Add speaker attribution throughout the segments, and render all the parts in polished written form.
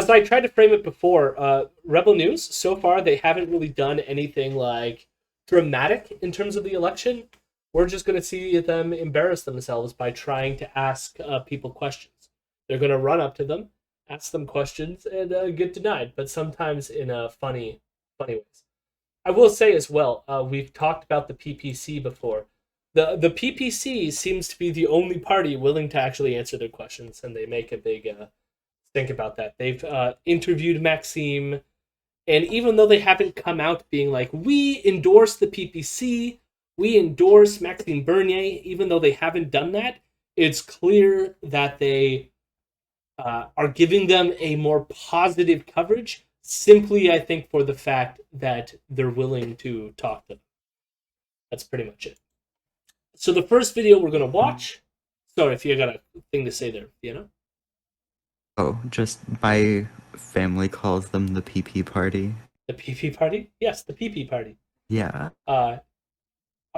Speaker 1: as I tried to frame it before, Rebel News, so far, they haven't really done anything like dramatic in terms of the election. We're just going to see them embarrass themselves by trying to ask people questions. They're going to run up to them, ask them questions, and get denied, but sometimes in a funny ways. I will say as well, we've talked about the PPC before. The PPC seems to be the only party willing to actually answer their questions, and they make a big think about that. They've interviewed Maxime, and even though they haven't come out being like, we endorse the PPC, we endorse Maxime Bernier, even though they haven't done that, it's clear that they are giving them a more positive coverage, simply, I think, for the fact that they're willing to talk to them. That's pretty much it. So the first video we're going to watch... Sorry if you got a thing to say there, you know?
Speaker 2: Oh, just my family calls them the PP party.
Speaker 1: The PP party? Yes, the PP party.
Speaker 2: Yeah.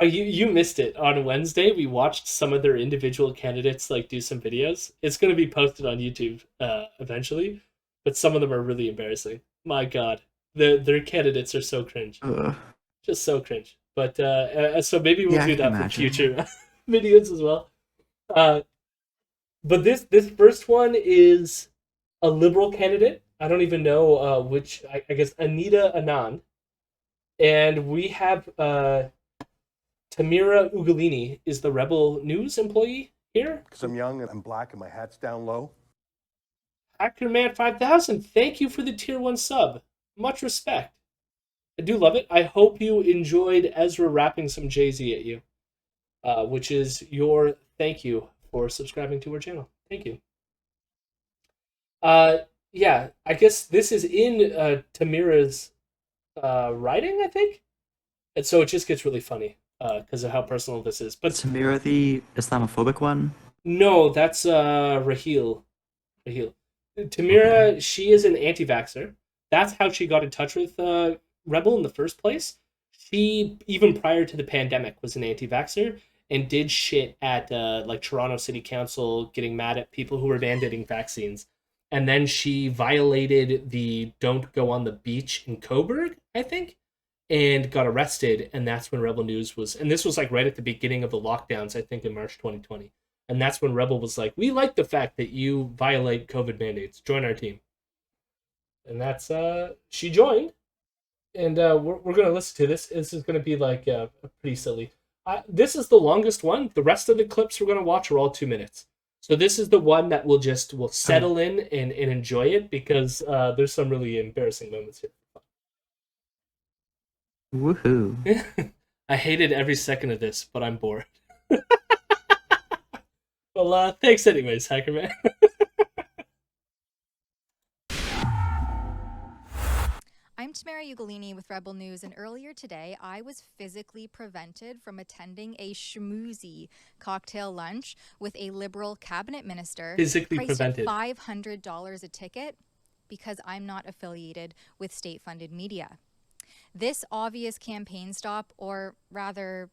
Speaker 1: You missed it. On Wednesday, we watched some of their individual candidates like do some videos. It's going to be posted on YouTube eventually, but some of them are really embarrassing. My God, their candidates are so cringe, just so cringe. But so maybe we'll do that for future videos as well. But this first one is a liberal candidate. I don't even know which. I guess Anita Anand, and we have Tamira Ugolini is the Rebel News employee here.
Speaker 3: Because I'm young and I'm black and my hat's down low.
Speaker 1: Hackerman 5000, thank you for the tier 1 sub. Much respect. I do love it. I hope you enjoyed Ezra rapping some Jay-Z at you, which is your thank you for subscribing to our channel. Thank you. Yeah, I guess this is in Tamira's writing, I think. And so it just gets really funny because of how personal this is. But
Speaker 2: Tamira, the Islamophobic one?
Speaker 1: No, that's Raheel. Tamira, she is an anti-vaxxer. That's how she got in touch with Rebel in the first place. She, even prior to the pandemic, was an anti-vaxxer and did shit at like Toronto City Council, getting mad at people who were mandating vaccines. And then she violated the don't go on the beach in Coburg, I think, and got arrested. And that's when Rebel News was, and this was like right at the beginning of the lockdowns, I think in March 2020. And that's when Rebel was like, we like the fact that you violate COVID mandates. Join our team. And that's, she joined. And we're going to listen to this. This is going to be like pretty silly. This is the longest one. The rest of the clips we're going to watch are all 2 minutes. So this is the one that we'll settle in and enjoy it because there's some really embarrassing moments here.
Speaker 2: Woohoo.
Speaker 1: I hated every second of this, but I'm bored. Well, thanks anyways, Hackerman.
Speaker 4: I'm Tamara Ugolini with Rebel News, and earlier today, I was physically prevented from attending a schmoozy cocktail lunch with a Liberal cabinet minister
Speaker 1: Physically
Speaker 4: priced
Speaker 1: prevented.
Speaker 4: at $500 a ticket because I'm not affiliated with state-funded media. This obvious campaign stop, or rather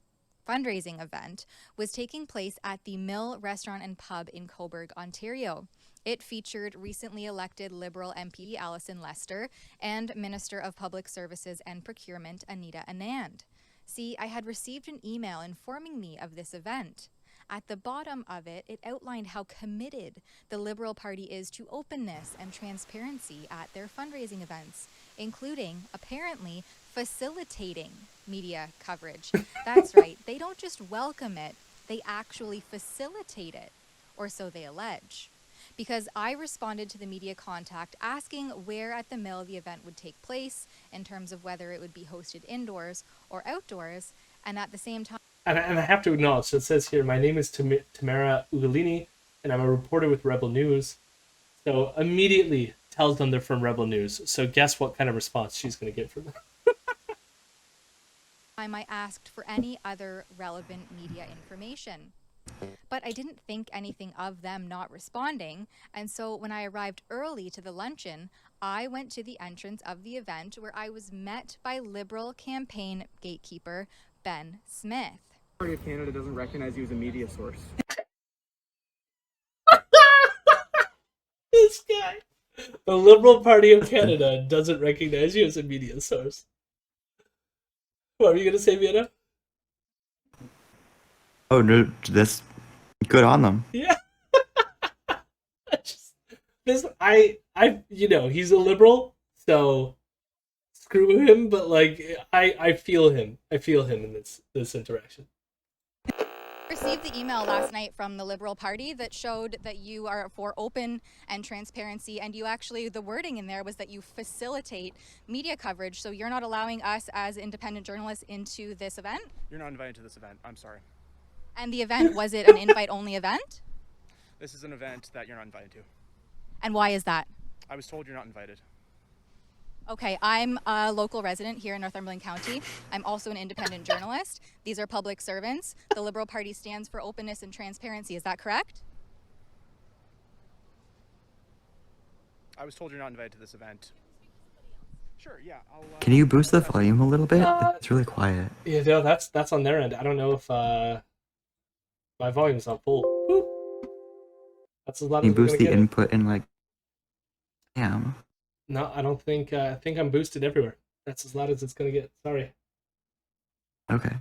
Speaker 4: fundraising event, was taking place at the Mill Restaurant and Pub in Coburg, Ontario. It featured recently elected Liberal MP Alison Lester and Minister of Public Services and Procurement Anita Anand. See, I had received an email informing me of this event. At the bottom of it, it outlined how committed the Liberal Party is to openness and transparency at their fundraising events, including, apparently, facilitating media coverage. That's right, they don't just welcome it, they actually facilitate it, or so they allege. Because I responded to the media contact asking where at the Mill the event would take place in terms of whether it would be hosted indoors or outdoors, and at the same time...
Speaker 1: And I have to acknowledge, so it says here, my name is Tamara Ugolini, and I'm a reporter with Rebel News. So immediately tells them they're from Rebel News. So guess what kind of response she's going to get from them.
Speaker 4: I asked for any other relevant media information. But I didn't think anything of them not responding, and so when I arrived early to the luncheon, I went to the entrance of the event where I was met by Liberal campaign gatekeeper Ben Smith.
Speaker 5: Party of Canada doesn't recognize you as a media source.
Speaker 1: This guy. The Liberal Party of Canada doesn't recognize you as a media source. What were you gonna say, Vienna?
Speaker 2: Oh no, that's good on them.
Speaker 1: Yeah. I just this you know, he's a liberal, so screw him, but like I feel him. I feel him in this interaction.
Speaker 4: Received the email last night from the Liberal Party that showed that you are for open and transparency, and you actually, the wording in there was that you facilitate media coverage, so you're not allowing us as independent journalists into this event?
Speaker 5: You're not invited to this event. I'm sorry.
Speaker 4: And the event, was it an invite-only event?
Speaker 5: This is an event that you're not invited to.
Speaker 4: And why is that?
Speaker 5: I was told you're not invited.
Speaker 4: Okay, I'm a local resident here in Northumberland County. I'm also an independent journalist. These are public servants. The Liberal Party stands for openness and transparency. Is that correct?
Speaker 5: I was told you're not invited to this event. Sure, yeah.
Speaker 2: Can you boost the volume a little bit? It's really quiet.
Speaker 1: Yeah, no, that's on their end. I don't know if my volume's not full. Boop. That's as loud
Speaker 2: Can
Speaker 1: as
Speaker 2: you
Speaker 1: we're
Speaker 2: boost
Speaker 1: gonna
Speaker 2: the
Speaker 1: get it.
Speaker 2: input in like damn.
Speaker 1: No, I don't think. I think I'm boosted everywhere. That's as loud as it's gonna get. Sorry.
Speaker 2: Okay.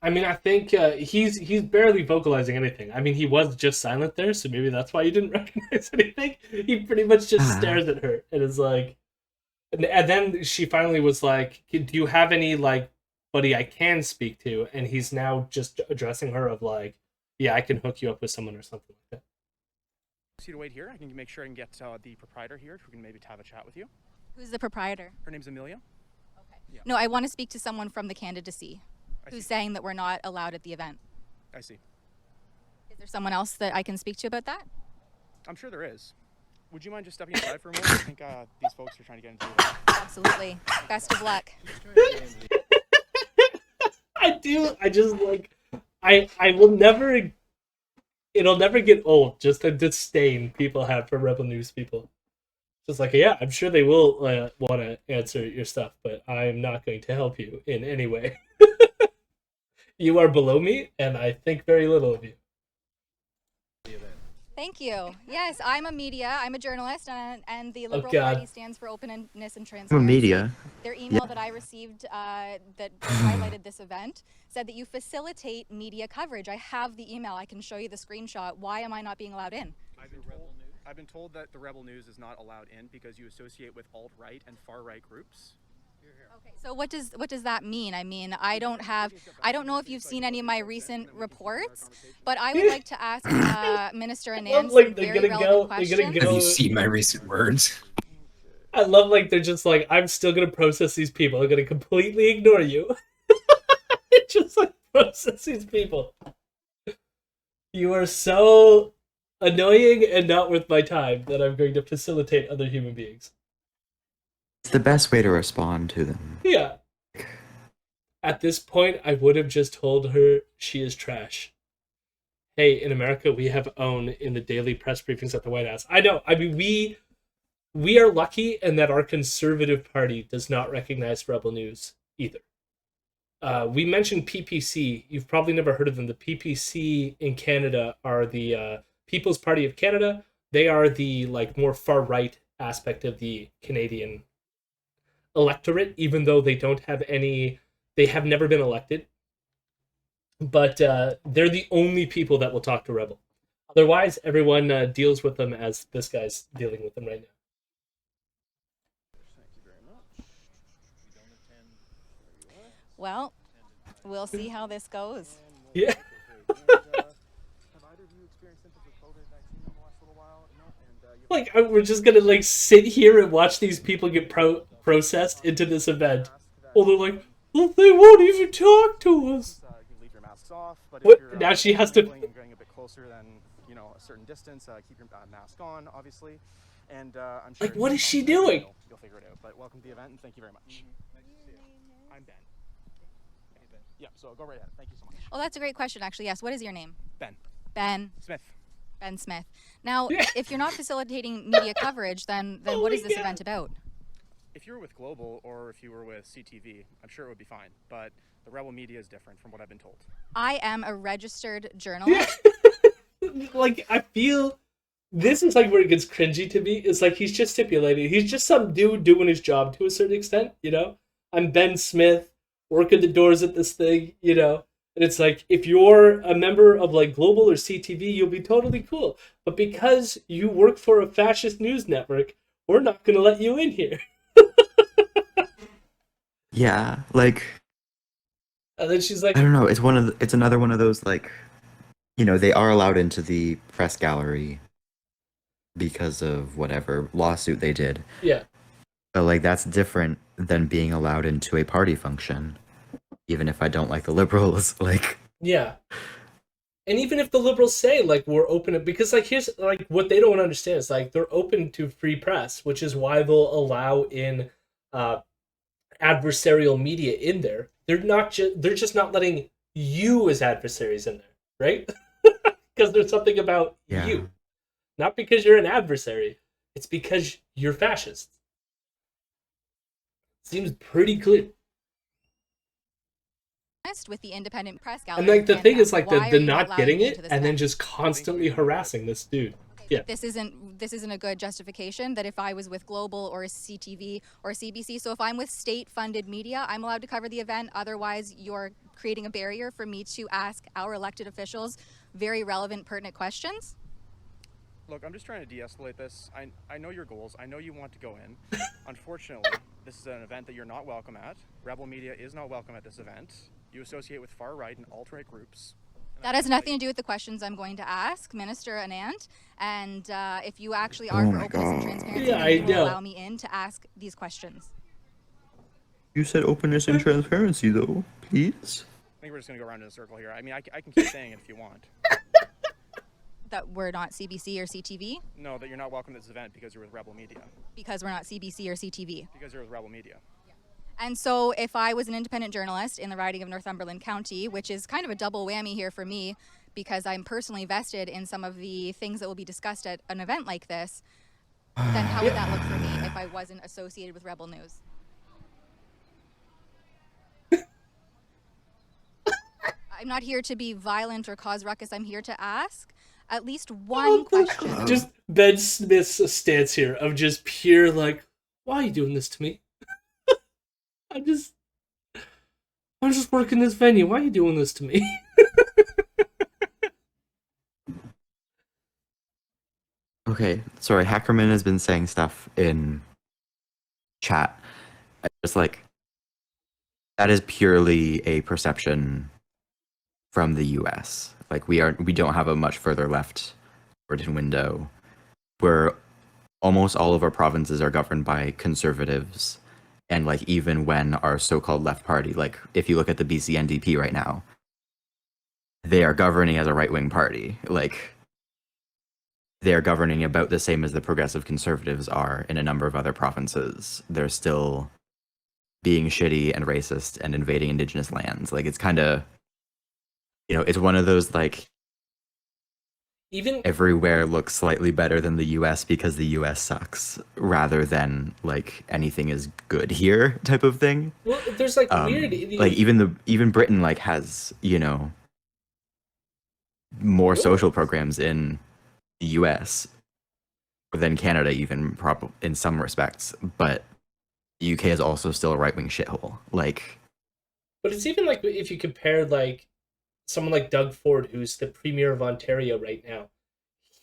Speaker 1: I mean, I think he's barely vocalizing anything. I mean, he was just silent there, so maybe that's why you didn't recognize anything. He pretty much just stares at her and is like, and then she finally was like, "Do you have any like buddy I can speak to?" And he's now just addressing her of like, "Yeah, I can hook you up with someone or something like that."
Speaker 5: See to wait here. I can make sure I can get the proprietor here who can maybe have a chat with you.
Speaker 4: Who's the proprietor?
Speaker 5: Her name's Amelia.
Speaker 4: Okay.
Speaker 5: Yeah.
Speaker 4: No, I want to speak to someone from the candidacy
Speaker 5: I
Speaker 4: who's
Speaker 5: see.
Speaker 4: saying that we're not allowed at the event.
Speaker 5: I see.
Speaker 4: Is there someone else that I can speak to about that?
Speaker 5: I'm sure there is. Would you mind just stepping aside for a moment? I think these folks are trying to get into the event.
Speaker 4: Absolutely. Best of luck.
Speaker 1: I do. I just like. I will never. It'll never get old. Just the disdain people have for Rebel News people. Just like, yeah, I'm sure they will want to answer your stuff, but I'm not going to help you in any way. You are below me, and I think very little of you.
Speaker 4: Thank you. Yes, I'm a media. I'm a journalist, and the Liberal
Speaker 1: God.
Speaker 4: Party stands for openness and transparency.
Speaker 2: I'm a media.
Speaker 4: Their email that I received that highlighted this event said that you facilitate media coverage. I have the email. I can show you the screenshot. Why am I not being allowed in?
Speaker 5: I've been told that the Rebel News is not allowed in because you associate with alt-right and far-right groups.
Speaker 4: Okay, so what does that mean? I mean, I don't know if you've seen any of my recent reports, but I would like to ask Minister Anand
Speaker 1: like
Speaker 4: some
Speaker 1: they're
Speaker 4: very
Speaker 1: gonna
Speaker 4: relevant
Speaker 1: go- they're gonna
Speaker 4: questions.
Speaker 1: go-
Speaker 6: Have you seen my recent words?
Speaker 1: I love like they're just like, I'm still gonna process these people. I'm gonna completely ignore you. Just like process these people. You are so annoying and not worth my time that I'm going to facilitate other human beings.
Speaker 2: It's the best way to respond to them.
Speaker 1: Yeah. At this point, I would have just told her she is trash. Hey, in America, we have OWN in the daily press briefings at the White House. I know. I mean, we are lucky in that our conservative party does not recognize Rebel News either. We mentioned PPC. You've probably never heard of them. The PPC in Canada are the People's Party of Canada. They are the like more far right aspect of the Canadian electorate, even though they don't have any. They have never been elected. But they're the only people that will talk to Rebel. Otherwise, everyone deals with them as this guy's dealing with them right now.
Speaker 4: Well, we'll see how this goes.
Speaker 1: Yeah.
Speaker 5: Have either of you experienced symptoms of COVID-19 in the last little while? No? And,
Speaker 1: Like, we're just gonna like sit here and watch these people get processed into this event. Well, they're like, well, they won't even talk to us.
Speaker 5: you can leave your masks off, but
Speaker 1: What?
Speaker 5: if you're
Speaker 1: Now she has to-
Speaker 5: mingling and going a bit closer than a certain distance, keep your mask on, obviously. And I'm sure
Speaker 1: Like, what is she doing?
Speaker 5: You'll figure it out. But welcome to the event, and thank you very much. Nice to see you. I'm Ben. Yeah, so go right ahead. Thank you so much.
Speaker 4: Oh, that's a great question, actually. Yes. What is your name?
Speaker 5: Ben
Speaker 4: Ben.
Speaker 5: Smith.
Speaker 4: Ben Smith. Now,
Speaker 1: Yeah.
Speaker 4: if you're not facilitating media coverage, then what is
Speaker 1: my
Speaker 4: this
Speaker 1: God.
Speaker 4: event about?
Speaker 5: If you were with Global or if you were with CTV, I'm sure it would be fine. But the Rebel media is different from what I've been told.
Speaker 4: I am a registered journalist.
Speaker 1: Like, I feel this is like where it gets cringy to me. It's like he's just stipulating. He's just some dude doing his job to a certain extent, you know? I'm Ben Smith, working the doors at this thing, you know? And it's like, if you're a member of like Global or CTV, you'll be totally cool. But because you work for a fascist news network, we're not going to let you in here.
Speaker 2: Yeah, like
Speaker 1: And then she's like,
Speaker 2: I don't know. It's another one of those like, you know, they are allowed into the press gallery because of whatever lawsuit they did.
Speaker 1: yeah.
Speaker 2: But like that's different than being allowed into a party function, even if I don't like the liberals. Like,
Speaker 1: Yeah. And even if the liberals say like we're open to, because like here's like what they don't understand is like they're open to free press, which is why they'll allow in adversarial media in there. They're just not letting you as adversaries in there, right? Because there's something about
Speaker 2: Yeah.
Speaker 1: you. Not because you're an adversary. It's because you're fascist. Seems pretty clear.
Speaker 4: With the independent press gallery.
Speaker 1: And like the
Speaker 4: in
Speaker 1: thing
Speaker 4: Canada.
Speaker 1: is like
Speaker 4: Why
Speaker 1: the
Speaker 4: are you
Speaker 1: not
Speaker 4: allowing
Speaker 1: getting
Speaker 4: me
Speaker 1: it
Speaker 4: into this
Speaker 1: and then
Speaker 4: event?
Speaker 1: just constantly harassing this dude. Yeah.
Speaker 4: This isn't a good justification that if I was with Global or CTV or CBC, so if I'm with state-funded media, I'm allowed to cover the event. Otherwise, you're creating a barrier for me to ask our elected officials very relevant, pertinent questions.
Speaker 5: Look, I'm just trying to de-escalate this. I know your goals. I know you want to go in. Unfortunately, this is an event that you're not welcome at. Rebel Media is not welcome at this event. You associate with far-right and alt-right groups.
Speaker 4: That has nothing to do with the questions I'm going to ask, Minister Anand. And if you actually are
Speaker 2: Oh
Speaker 4: for
Speaker 2: my
Speaker 4: openness and
Speaker 2: God.
Speaker 4: transparency,
Speaker 1: Yeah,
Speaker 4: then
Speaker 1: I
Speaker 4: you will
Speaker 1: know.
Speaker 4: allow me in to ask these questions.
Speaker 2: You said openness and transparency, though. Please.
Speaker 5: I think we're just going to go around in a circle here. I mean, I can keep saying it if you want.
Speaker 4: That we're not CBC or CTV
Speaker 5: No, that you're not welcome at this event because you're with Rebel Media.
Speaker 4: because we're not CBC or CTV.
Speaker 5: Because you're with Rebel Media.
Speaker 4: And so if I was an independent journalist in the riding of Northumberland County, which is kind of a double whammy here for me because I'm personally vested in some of the things that will be discussed at an event like this, then how would that look for me if I wasn't associated with Rebel News? I'm not here to be violent or cause ruckus. I'm here to ask at least one question.
Speaker 1: Just Ben Smith's stance here of just pure like, why are you doing this to me? I'm just working this venue. Why are you doing this to me?
Speaker 2: Okay, sorry. Hackerman has been saying stuff in chat. Just like that is purely a perception from the U.S. Like we don't have a much further left Britain window, where almost all of our provinces are governed by conservatives, and like even when our so-called left party, like if you look at the BC NDP right now, they are governing as a right-wing party. Like they are governing about the same as the progressive conservatives are in a number of other provinces. They're still being shitty and racist and invading indigenous lands. Like it's kind of, you know, it's one of those like
Speaker 1: Even
Speaker 2: everywhere looks slightly better than the US because the US sucks rather than like anything is good here type of thing.
Speaker 1: well, there's like weird.
Speaker 2: Like even Britain like has, you know, more social programs in the US than Canada even in some respects, but the UK is also still a right-wing shithole. Like,
Speaker 1: But it's even like if you compare like someone like Doug Ford, who's the premier of Ontario right now,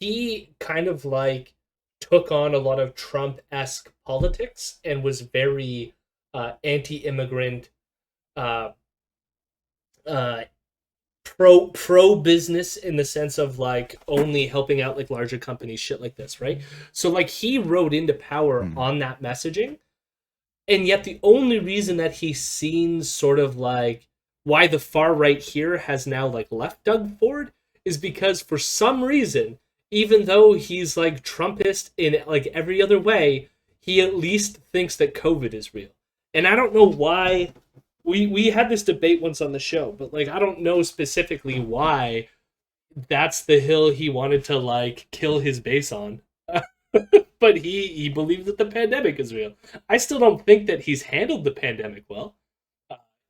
Speaker 1: he kind of like took on a lot of Trump-esque politics and was very anti-immigrant, pro business in the sense of like only helping out like larger companies, shit like this, right? So like he rode into power on that messaging, and yet the only reason that he's seen sort of like why the far right here has now like left Doug Ford is because for some reason, even though he's like Trumpist in like every other way, he at least thinks that COVID is real. And I don't know why. We had this debate once on the show, but like I don't know specifically why that's the hill he wanted to like kill his base on. But he believes that the pandemic is real. I still don't think that he's handled the pandemic well.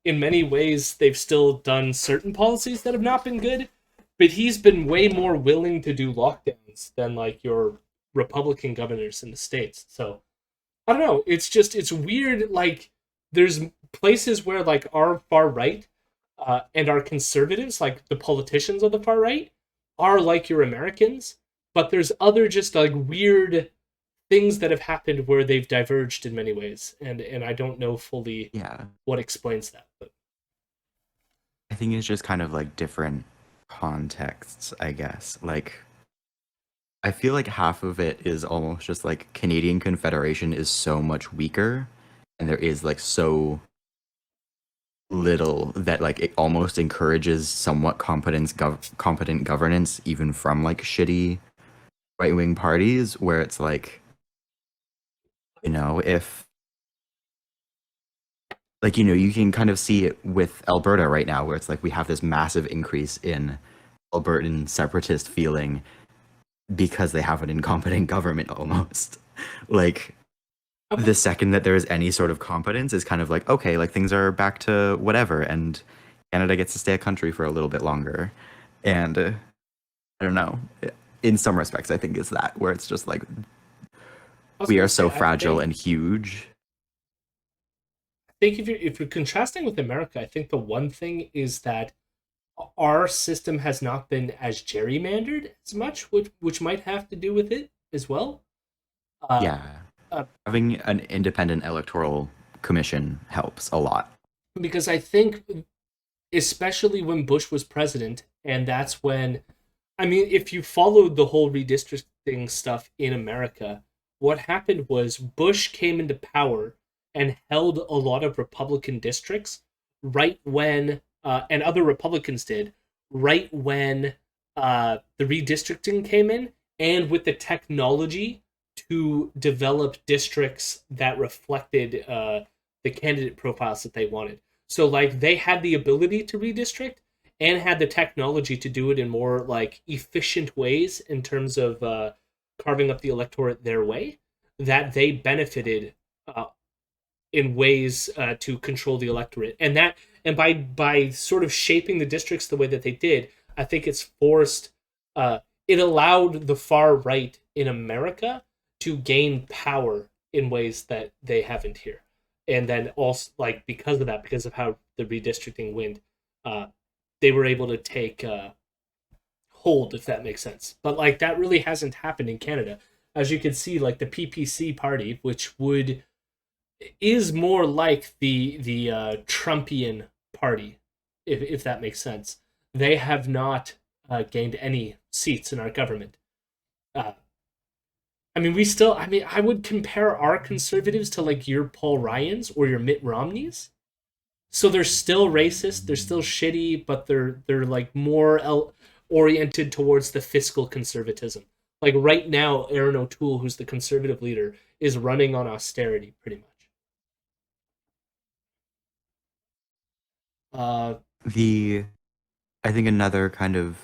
Speaker 1: In many ways, they've still done certain policies that have not been good. but he's been way more willing to do lockdowns than like your Republican governors in the states. So I don't know. It's weird. Like there's places where like our far right and our conservatives, like the politicians of the far right, are like your Americans, but there's other just like weird things that have happened where they've diverged in many ways, and I don't know fully
Speaker 2: Yeah.
Speaker 1: what explains that. But
Speaker 2: I think it's just kind of like different contexts, I guess. Like, I feel like half of it is almost just like Canadian Confederation is so much weaker, and there is like so little that like it almost encourages somewhat competent governance, even from like shitty right wing parties, where it's like, you know, if like, you know, you can kind of see it with Alberta right now, where it's like we have this massive increase in Albertan separatist feeling because they have an incompetent government almost. Like, the second that there is any sort of competence is kind of like, okay, like things are back to whatever, and Canada gets to stay a country for a little bit longer. And I don't know. In some respects, I think it's that, where it's just like, we are so fragile and huge.
Speaker 1: I think if you're contrasting with America, I think the one thing is that our system has not been as gerrymandered as much, which might have to do with it as well.
Speaker 2: Yeah. Having an independent electoral commission helps a lot.
Speaker 1: Because I think, especially when Bush was president, and that's when, I mean, if you followed the whole redistricting stuff in America, what happened was Bush came into power and held a lot of Republican districts right when, and other Republicans did, right when the redistricting came in, and with the technology to develop districts that reflected the candidate profiles that they wanted. So, like, they had the ability to redistrict and had the technology to do it in more, like, efficient ways in terms of carving up the electorate their way, that they benefited in ways to control the electorate. And by sort of shaping the districts the way that they did, I think it's forced, it allowed the far right in America to gain power in ways that they haven't here. And then also, like, because of that, because of how the redistricting went, they were able to take hold, if that makes sense. But like that really hasn't happened in Canada. As you can see, like the PPC party, which is more like the Trumpian party, if that makes sense. They have not gained any seats in our government. I mean, I would compare our conservatives to like your Paul Ryans or your Mitt Romneys. So they're still racist, they're still shitty, but they're like more oriented towards the fiscal conservatism. Like right now, Aaron O'Toole, who's the conservative leader, is running on austerity pretty much.
Speaker 2: I think another kind of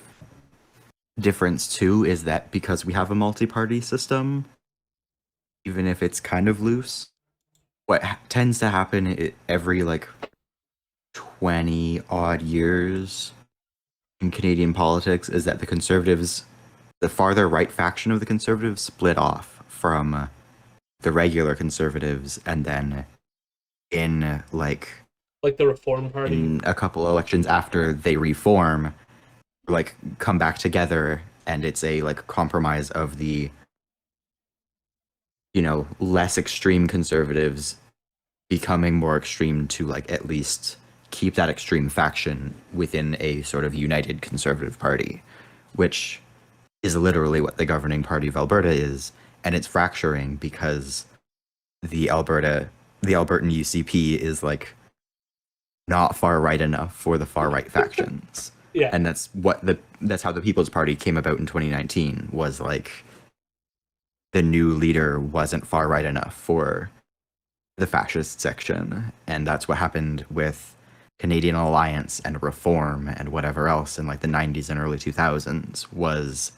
Speaker 2: difference too is that because we have a multi-party system, even if it's kind of loose, what tends to happen every like 20 odd years in Canadian politics is that the Conservatives, the farther right faction of the Conservatives, split off from the regular Conservatives, and then in like
Speaker 1: the Reform Party,
Speaker 2: in a couple elections after they reform, like come back together, and it's a like compromise of the, you know, less extreme Conservatives becoming more extreme to like at least keep that extreme faction within a sort of united Conservative Party, which is literally what the governing party of Alberta is, and it's fracturing because the Albertan UCP is like not far right enough for the far right factions.
Speaker 1: Yeah.
Speaker 2: And that's how the People's Party came about in 2019, was like the new leader wasn't far right enough for the fascist section. And that's what happened with Canadian Alliance and Reform and whatever else in like the 90s and early 2000s, was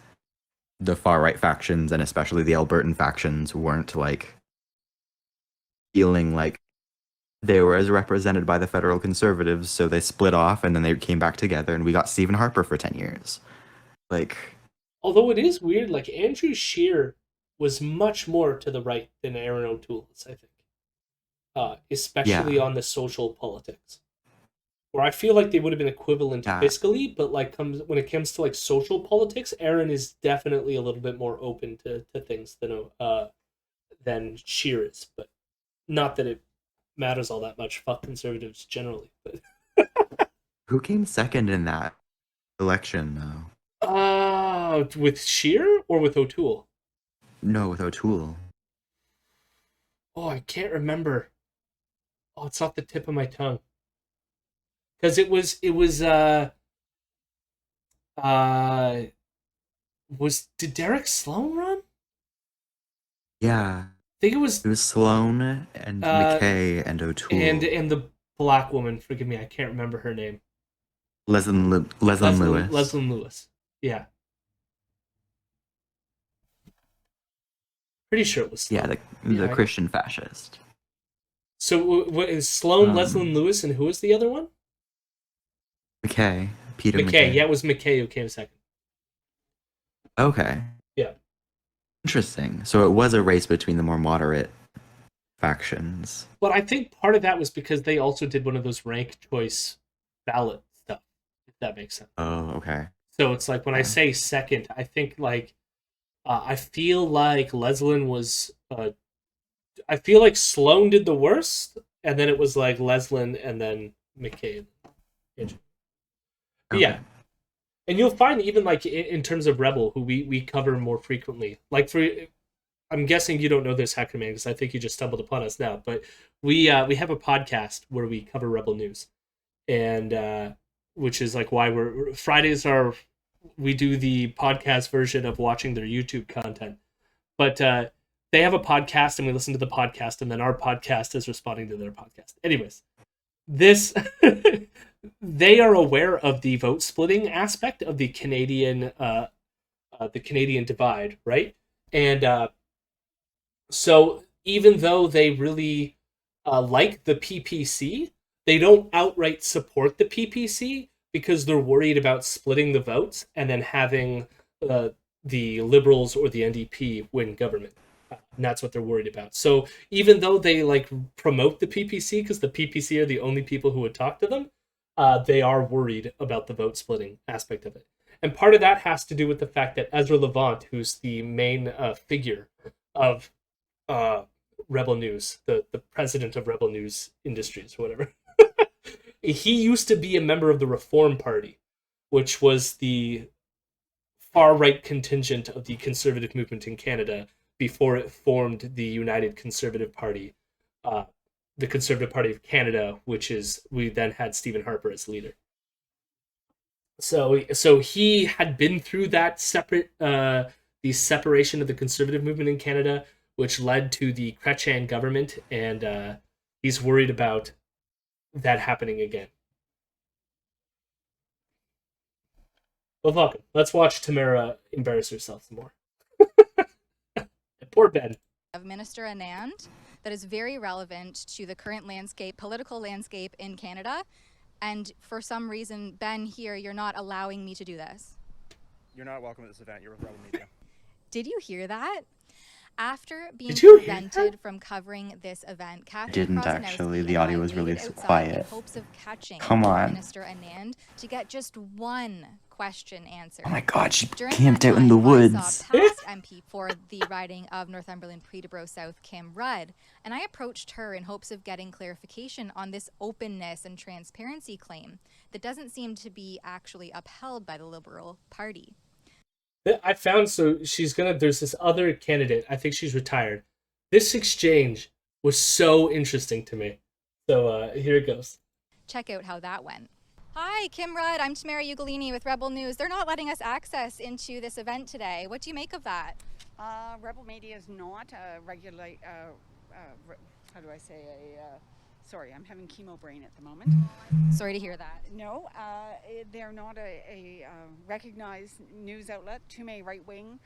Speaker 2: the far right factions, and especially the Albertan factions, weren't like feeling like they were as represented by the federal Conservatives, so they split off and then they came back together, and we got Stephen Harper for 10 years. Like,
Speaker 1: Although it is weird, like Andrew Scheer was much more to the right than Aaron O'Toole is, I think. Especially
Speaker 2: Yeah.
Speaker 1: on the social politics. Where I feel like they would have been equivalent
Speaker 2: Yeah.
Speaker 1: fiscally, but like when it comes to like social politics, Aaron is definitely a little bit more open to things than Scheer is. But not that it matters all that much. Fuck conservatives generally. But
Speaker 2: who came second in that election, though?
Speaker 1: with Scheer or with O'Toole?
Speaker 2: No, with O'Toole.
Speaker 1: Oh, I can't remember. Oh, it's off the tip of my tongue. Because it was did Derek Sloan run?
Speaker 2: Yeah.
Speaker 1: I think it was
Speaker 2: It was Sloan and McKay and O'Toole.
Speaker 1: and the black woman, forgive me, I can't remember her name.
Speaker 2: Leslyn Lewis.
Speaker 1: Leslyn Lewis. Yeah. Pretty sure it was Sloan.
Speaker 2: Yeah, the
Speaker 1: Yeah,
Speaker 2: Christian fascist.
Speaker 1: So what is Sloan,
Speaker 2: Um,
Speaker 1: Leslyn Lewis, and who was the other one?
Speaker 2: McKay. Peter
Speaker 1: McKay.
Speaker 2: McKay.
Speaker 1: Yeah, it was McKay who came second.
Speaker 2: Okay.
Speaker 1: Yeah.
Speaker 2: Interesting. So it was a race between the more moderate factions.
Speaker 1: But I think part of that was because they also did one of those rank choice ballot stuff, if that makes sense.
Speaker 2: Oh, okay.
Speaker 1: So it's like when I
Speaker 2: Yeah.
Speaker 1: say second, I think like I feel like Leslyn was. I feel like Sloan did the worst, and then it was like Leslyn and then McCabe.
Speaker 2: Okay.
Speaker 1: Yeah, and you'll find even like in terms of Rebel, who we cover more frequently. Like I'm guessing you don't know this, Hackerman, because I think you just stumbled upon us now. But we have a podcast where we cover Rebel news, and which is like why Fridays are. We do the podcast version of watching their YouTube content, but they have a podcast and we listen to the podcast, and then our podcast is responding to their podcast. Anyways, this they are aware of the vote splitting aspect of the Canadian divide, right? And so even though they really like the PPC, they don't outright support the PPC because they're worried about splitting the votes and then having the Liberals or the NDP win government. And that's what they're worried about. So even though they like promote the PPC because the PPC are the only people who would talk to them, they are worried about the vote splitting aspect of it. And part of that has to do with the fact that Ezra Levant, who's the main figure of Rebel News, the president of Rebel News Industries or whatever, he used to be a member of the Reform Party, which was the far-right contingent of the conservative movement in Canada before it formed the United Conservative Party, the Conservative Party of Canada, which is, we then had Stephen Harper as leader. So he had been through that the separation of the conservative movement in Canada, which led to the Chrétien government, and he's worried about that happening again. Well, fuck it. Let's watch Tamara embarrass herself some more. Poor Ben.
Speaker 4: Of Minister Anand that is very relevant to the current political landscape in Canada. And for some reason, Ben, here, you're not allowing me to do this.
Speaker 5: You're not welcome at this event. You're with Rebel Media.
Speaker 4: Did you hear that? After being
Speaker 1: Did you hear
Speaker 4: prevented
Speaker 1: that?
Speaker 4: from covering this event, Catherine
Speaker 6: Didn't
Speaker 4: Krasnowski
Speaker 6: actually.
Speaker 4: and
Speaker 6: The
Speaker 4: I
Speaker 6: audio was really
Speaker 4: waited outside
Speaker 6: quiet.
Speaker 4: in hopes of catching
Speaker 6: Come on.
Speaker 4: Minister Anand to get just one question answered.
Speaker 6: Oh my god, she
Speaker 4: During
Speaker 6: camped
Speaker 4: that
Speaker 6: out in the
Speaker 4: time, I
Speaker 6: woods.
Speaker 4: saw past MP for the riding of Northumberland Peterborough South, Kim Rudd, and I approached her in hopes of getting clarification on this openness and transparency claim that doesn't seem to be actually upheld by the Liberal Party.
Speaker 1: I found, so there's this other candidate, I think she's retired. This exchange was so interesting to me. So here it goes.
Speaker 4: Check out how that went. Hi, Kim Rudd. I'm Tamara Ugolini with Rebel News. They're not letting us access into this event today. What do you make of that?
Speaker 7: Rebel Media is not a regulate. How do I say sorry, I'm having chemo brain at the moment.
Speaker 4: Sorry to hear that.
Speaker 7: No, they're not a recognized news outlet. Too many right-wing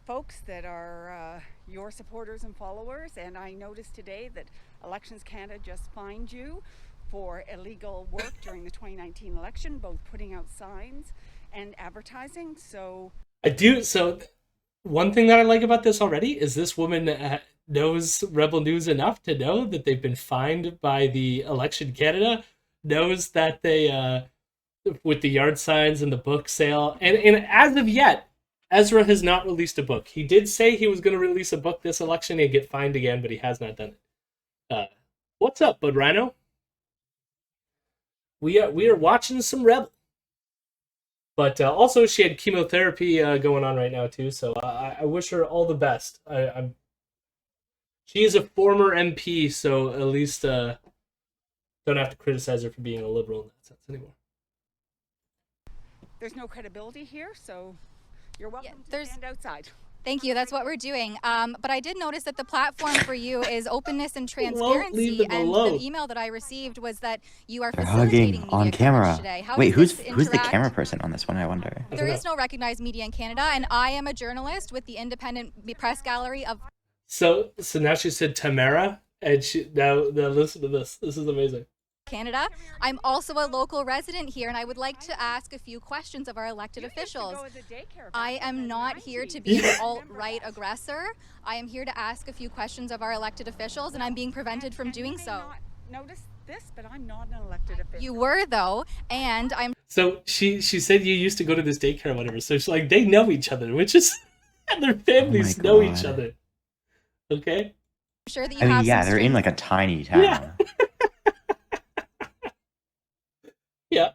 Speaker 7: folks that are your supporters and followers. And I noticed today that Elections Canada just fined you for illegal work during the 2019 election, both putting out signs and advertising. So
Speaker 1: I do. So, one thing that I like about this already is this woman knows Rebel News enough to know that they've been fined by the Election Canada, knows that they, with the yard signs and the book sale, and as of yet, Ezra has not released a book. He did say he was going to release a book this election and get fined again, but he has not done it. What's up, Bud Rhino? We are watching some Rebel. But also, she had chemotherapy going on right now too. So I wish her all the best. She is a former MP, so at least don't have to criticize her for being a liberal in that sense anymore.
Speaker 7: there's no credibility here. So you're welcome to
Speaker 4: there's-
Speaker 7: stand outside.
Speaker 4: Thank you. That's what we're doing. But I did notice that the platform for you is openness and
Speaker 1: leave
Speaker 4: transparency.
Speaker 1: them
Speaker 4: And
Speaker 1: alone.
Speaker 4: the email that I received was that you are
Speaker 2: They're
Speaker 4: facilitating
Speaker 2: hugging
Speaker 4: media
Speaker 2: on
Speaker 4: coverage
Speaker 2: camera.
Speaker 4: today. How
Speaker 2: Wait,
Speaker 4: does
Speaker 2: who's
Speaker 4: this
Speaker 2: the
Speaker 4: interact?
Speaker 2: camera person on this one? I wonder.
Speaker 1: I
Speaker 4: There
Speaker 1: don't
Speaker 4: is no recognized media in Canada, and I am a journalist with the Independent Press Gallery of
Speaker 1: So now she said Tamara, and now listen to this. This is amazing.
Speaker 4: Canada. I'm also a local resident here, and I would like to ask a few questions of our elected
Speaker 7: You used to
Speaker 4: officials.
Speaker 7: go as a daycare
Speaker 4: I
Speaker 7: back in
Speaker 4: am
Speaker 7: the
Speaker 4: not here to
Speaker 7: 90s.
Speaker 4: be
Speaker 1: Yeah.
Speaker 4: an alt-right aggressor. I am here to ask a few questions of our elected officials, and I'm being prevented from
Speaker 7: And you
Speaker 4: doing
Speaker 7: may
Speaker 4: so.
Speaker 7: not notice this, but I'm not an elected official.
Speaker 4: You were, though, and I'm
Speaker 1: So she said you used to go to this daycare or whatever. So she's like, they know each other, which is and their families know each
Speaker 2: God.
Speaker 1: other. Okay.
Speaker 4: sure that you
Speaker 2: I mean,
Speaker 4: have
Speaker 2: yeah,
Speaker 4: some
Speaker 2: they're in
Speaker 4: strength
Speaker 2: like a tiny town.
Speaker 1: Yeah. Yeah.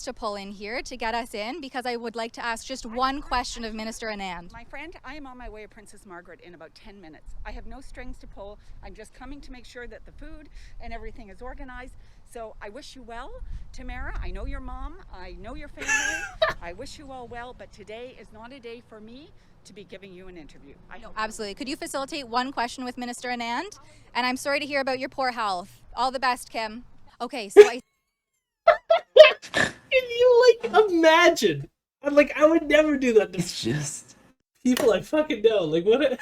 Speaker 4: to pull in here to get us in, because I would like to ask just one question of Minister Anand.
Speaker 7: My friend, I am on my way to Princess Margaret in about 10 minutes. I have no strings to pull. I'm just coming to make sure that the food and everything is organized. So I wish you well, Tamara. I know your mom. I know your family. I wish you all well, but today is not a day for me to be giving you an interview. I hope.
Speaker 4: Absolutely. Could you facilitate one question with Minister Anand? And I'm sorry to hear about your poor health. All the best, Kim. Okay, so I
Speaker 1: Can you imagine? I would never do that to
Speaker 2: It's just
Speaker 1: people I fucking know. Like what?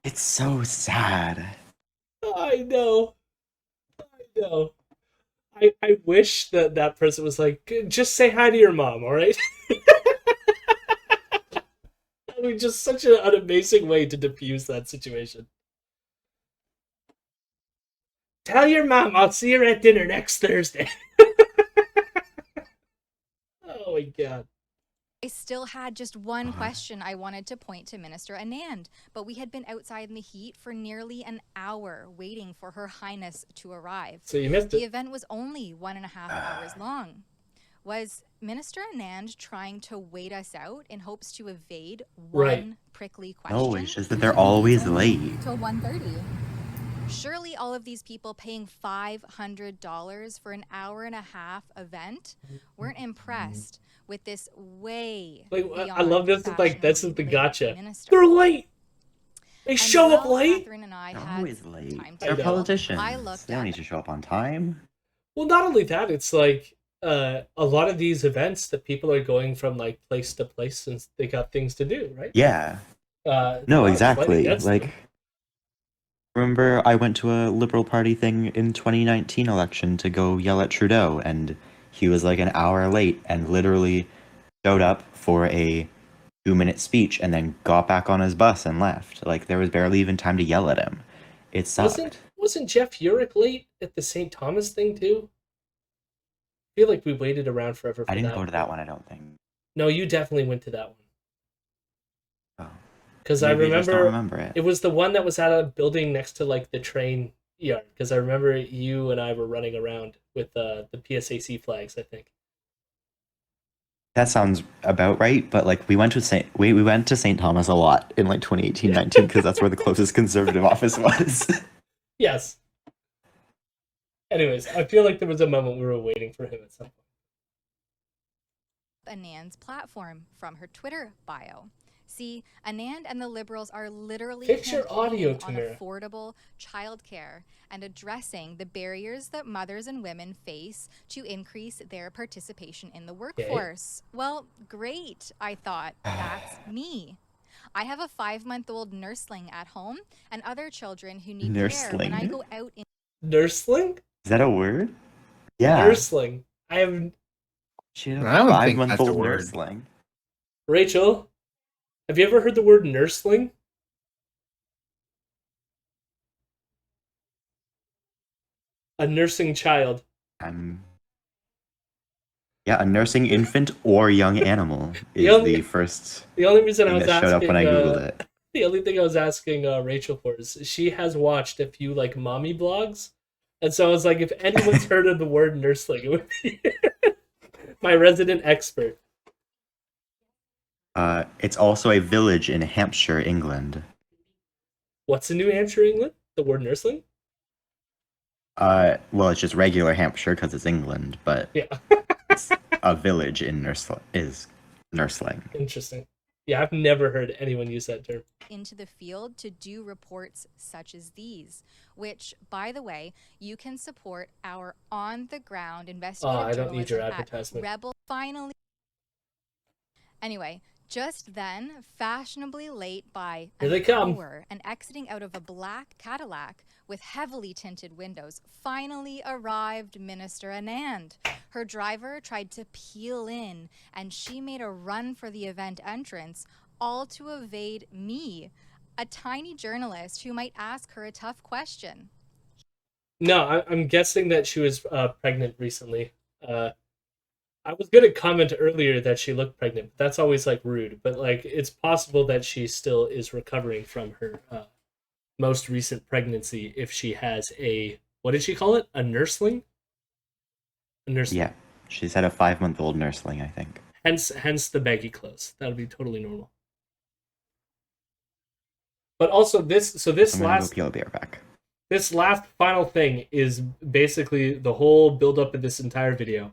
Speaker 2: it's so sad.
Speaker 1: I know. I wish that person was like, just say hi to your mom, all right? That would be just such an amazing way to diffuse that situation. Tell your mom I'll see her at dinner next Thursday. Oh my god.
Speaker 4: still had just one question I wanted to point to Minister Anand, but we had been outside in the heat for nearly an hour waiting for Her Highness to arrive.
Speaker 1: So you missed
Speaker 4: The
Speaker 1: it.
Speaker 4: event was only 1.5 hours long. Was Minister Anand trying to wait us out in hopes to evade one
Speaker 1: Right.
Speaker 4: prickly question?
Speaker 2: No, it's just that they're always late.
Speaker 4: Till 1:30. Surely all of these people paying $500 for an hour-and-a-half event weren't impressed with this way
Speaker 1: I
Speaker 4: beyond
Speaker 1: love this. Like that's
Speaker 4: fashionably
Speaker 1: the
Speaker 4: late
Speaker 1: gotcha.
Speaker 4: minister.
Speaker 1: They're late. They
Speaker 4: And
Speaker 1: show up
Speaker 4: while
Speaker 1: late.
Speaker 4: Catherine and I
Speaker 2: They're
Speaker 4: had
Speaker 2: always late.
Speaker 4: time to
Speaker 2: They're
Speaker 1: know.
Speaker 2: politicians.
Speaker 4: I looked
Speaker 2: They don't
Speaker 4: at
Speaker 2: need to show up on time.
Speaker 1: Well, not only that, it's like a lot of these events that people are going from like place to place since they got things to do, right?
Speaker 2: Yeah.
Speaker 1: No,
Speaker 2: No, exactly. Like, remember I went to a Liberal Party thing in 2019 election to go yell at Trudeau, and he was like an hour late and literally showed up for a 2-minute speech and then got back on his bus and left. Like, there was barely even time to yell at him. It sucked.
Speaker 1: wasn't Jeff Urich late at the St. Thomas thing too? I feel like we waited around forever for
Speaker 2: I didn't
Speaker 1: that.
Speaker 2: go to that one, I don't think.
Speaker 1: No, you definitely went to that one.
Speaker 2: Oh.
Speaker 1: Because I
Speaker 2: Maybe just don't
Speaker 1: remember
Speaker 2: remember it.
Speaker 1: it was the one that was at a building next to like the train yard. Because I remember you and I were running around with the PSAC flags, I think.
Speaker 2: That sounds about right, but like we went to St. Thomas a lot in like 2018-19 because that's where the closest conservative office was.
Speaker 1: Yes. Anyways, I feel like there was a moment we were waiting for him at some point.
Speaker 4: Anand's platform from her Twitter bio. See, Anand and the Liberals are literally
Speaker 1: Fix your audio,
Speaker 4: campaigning on
Speaker 1: Tamara.
Speaker 4: affordable childcare and addressing the barriers that mothers and women face to increase their participation in the workforce. Well, great, I thought. That's me. I have a 5-month-old nursling at home and other children who need care when I
Speaker 2: Nursling?
Speaker 4: go out in
Speaker 1: Nursling?
Speaker 2: Is that a word? Yeah.
Speaker 1: Nursling. I have
Speaker 2: She had
Speaker 6: I don't think that's a
Speaker 2: five-month-old
Speaker 6: word.
Speaker 2: nursling.
Speaker 1: Rachel. Have you ever heard the word nursling? A nursing child.
Speaker 2: Yeah, a nursing infant or young animal
Speaker 1: The
Speaker 2: is
Speaker 1: only-
Speaker 2: the first
Speaker 1: The only reason I
Speaker 2: thing
Speaker 1: was
Speaker 2: that showed up
Speaker 1: asking
Speaker 2: when I googled it.
Speaker 1: the only thing I was asking Rachel for is she has watched a few like mommy blogs, and so I was like, if anyone's heard of the word nursling, it would be my resident expert.
Speaker 2: It's also a village in Hampshire, England.
Speaker 1: What's in New Hampshire, England? The word nursling?
Speaker 2: Well, it's just regular Hampshire because it's England, but
Speaker 1: Yeah.
Speaker 2: it's a village in nursling.
Speaker 1: Interesting. Yeah, I've never heard anyone use that term.
Speaker 4: into the field to do reports such as these, which, by the way, you can support our on-the-ground investigative
Speaker 1: I don't need your
Speaker 4: journalism at
Speaker 1: advertisement.
Speaker 4: Rebel. Finally. Anyway, just then, fashionably late by
Speaker 1: Here
Speaker 4: an
Speaker 1: they come.
Speaker 4: hour and exiting out of a black Cadillac with heavily tinted windows, finally arrived Minister Anand. Her driver tried to peel in, and she made a run for the event entrance, all to evade me, a tiny journalist who might ask her a tough question.
Speaker 1: No, I'm guessing that she was pregnant recently. I was gonna comment earlier that she looked pregnant. But that's always like rude, but like it's possible that she still is recovering from her most recent pregnancy. If she has a, what did she call it? A nursling? A nursling.
Speaker 2: Yeah, she's had a 5-month-old nursling, I think.
Speaker 1: Hence the baggy clothes. That would be totally normal. But also this
Speaker 2: I'm gonna go
Speaker 1: last
Speaker 2: pee. I'll be right back.
Speaker 1: this last final thing is basically the whole build up of this entire video.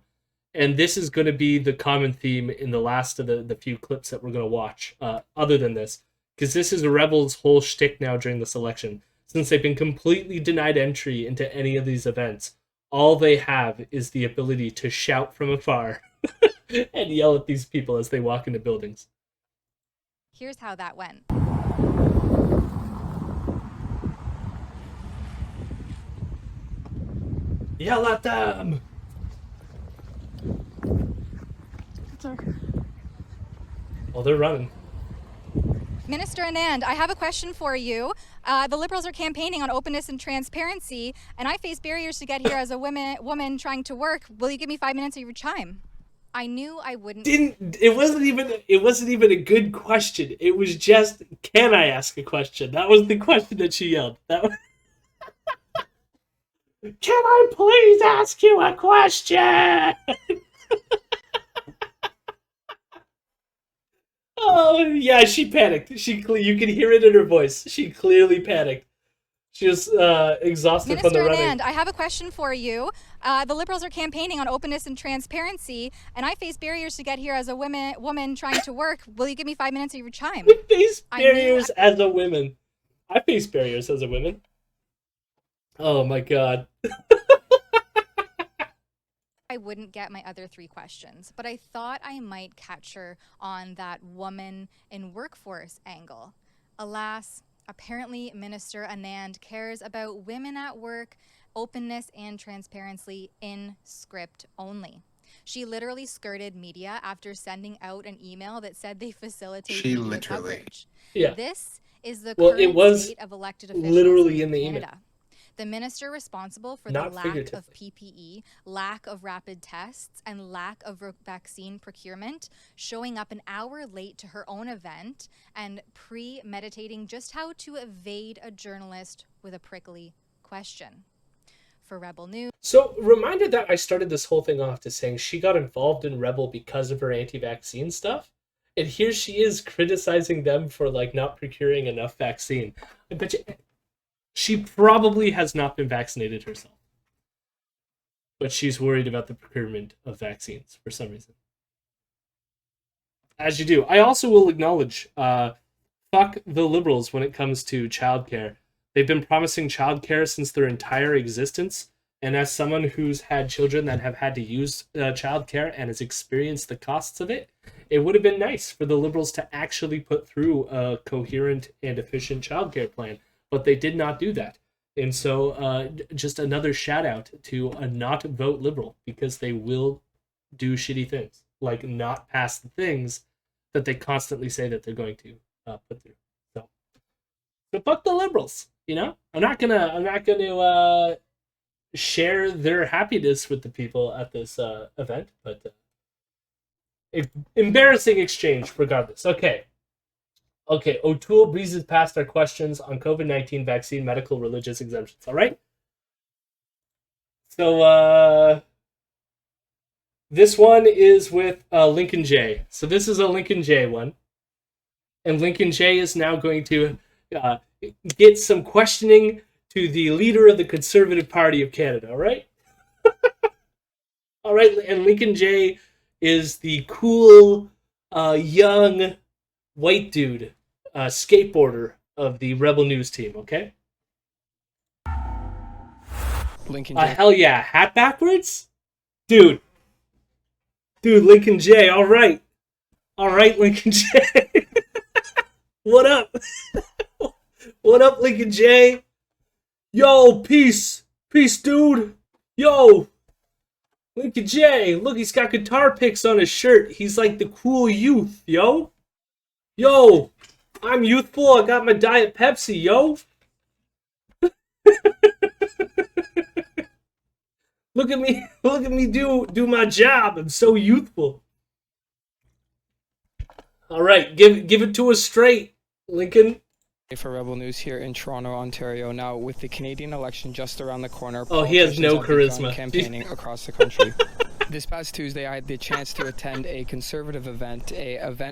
Speaker 1: And this is going to be the common theme in the last of the few clips that we're going to watch, other than this. Because this is Rebel's whole shtick now during this election. Since they've been completely denied entry into any of these events, all they have is the ability to shout from afar and yell at these people as they walk into buildings.
Speaker 4: Here's how that went.
Speaker 1: Yell at them! Oh, they're running.
Speaker 4: Minister Anand, I have a question for you. The Liberals are campaigning on openness and transparency, and I face barriers to get here as a woman trying to work. Will you give me 5 minutes of your time? I knew I wouldn't.
Speaker 1: It wasn't even a good question. It was just, can I ask a question? That was the question that she yelled. That was... Can I please ask you a question? Oh yeah, she panicked. You can hear it in her voice. She clearly panicked. She was exhausted from the
Speaker 4: Minister
Speaker 1: running.
Speaker 4: Anand, I have a question for you. The Liberals are campaigning on openness and transparency, and I face barriers to get here as a woman trying to work. Will you give me 5 minutes of your time?
Speaker 1: I face
Speaker 4: I knew
Speaker 1: barriers as a woman. I face barriers as a woman. Oh my god.
Speaker 4: I wouldn't get my other 3 questions, but I thought I might catch her on that woman in workforce angle. Alas, apparently Minister Anand cares about women at work, openness and transparency in script only. She literally skirted media after sending out an email that said they facilitate
Speaker 6: She
Speaker 4: media
Speaker 6: literally-
Speaker 4: coverage.
Speaker 1: Yeah.
Speaker 4: This is the
Speaker 1: Well,
Speaker 4: current
Speaker 1: it was
Speaker 4: state of elected officials
Speaker 1: literally in the email.
Speaker 4: Canada. The minister responsible for
Speaker 1: Not
Speaker 4: the lack of
Speaker 1: figuratively.
Speaker 4: PPE, lack of rapid tests, and lack of vaccine procurement, showing up an hour late to her own event and premeditating just how to evade a journalist with a prickly question. For Rebel News.
Speaker 1: So, reminder that I started this whole thing off to saying she got involved in Rebel because of her anti-vaccine stuff. And here she is criticizing them for like not procuring enough vaccine. I bet you she probably has not been vaccinated herself. But she's worried about the procurement of vaccines for some reason. As you do. I also will acknowledge, fuck the Liberals when it comes to childcare. They've been promising childcare since their entire existence. And as someone who's had children that have had to use childcare and has experienced the costs of it, it would have been nice for the Liberals to actually put through a coherent and efficient childcare plan. But they did not do that. And so just another shout out to a not vote Liberal, because they will do shitty things, like not pass the things that they constantly say that they're going to put through. So fuck the liberals. You know, I'm not gonna share their happiness with the people at this event, but embarrassing exchange regardless. Okay, O'Toole breezes past our questions on COVID-19 vaccine, medical, religious exemptions. All right. So this one is with Lincoln J. So this is a Lincoln J one, and Lincoln J is now going to get some questioning to the leader of the Conservative Party of Canada. All right. All right, and Lincoln J is the cool, young, white dude, skateboarder of the Rebel News team, okay?
Speaker 8: Lincoln J.
Speaker 1: Hell yeah, hat backwards? Dude, Lincoln J, all right, Lincoln J. What up? What up, Lincoln J? Yo, peace, dude. Yo, Lincoln J, look, he's got guitar picks on his shirt. He's like the cool youth, yo. Yo, I'm youthful. I got my Diet Pepsi, yo. Look at me do my job. I'm so youthful. All right, give it to us straight, Lincoln.
Speaker 8: For Rebel News here in Toronto, Ontario. Now, with the Canadian election just around the corner,
Speaker 1: oh, he has no
Speaker 8: politicians have
Speaker 1: charisma.
Speaker 8: begun campaigning across the country. This past Tuesday, I had the chance to attend a Conservative event,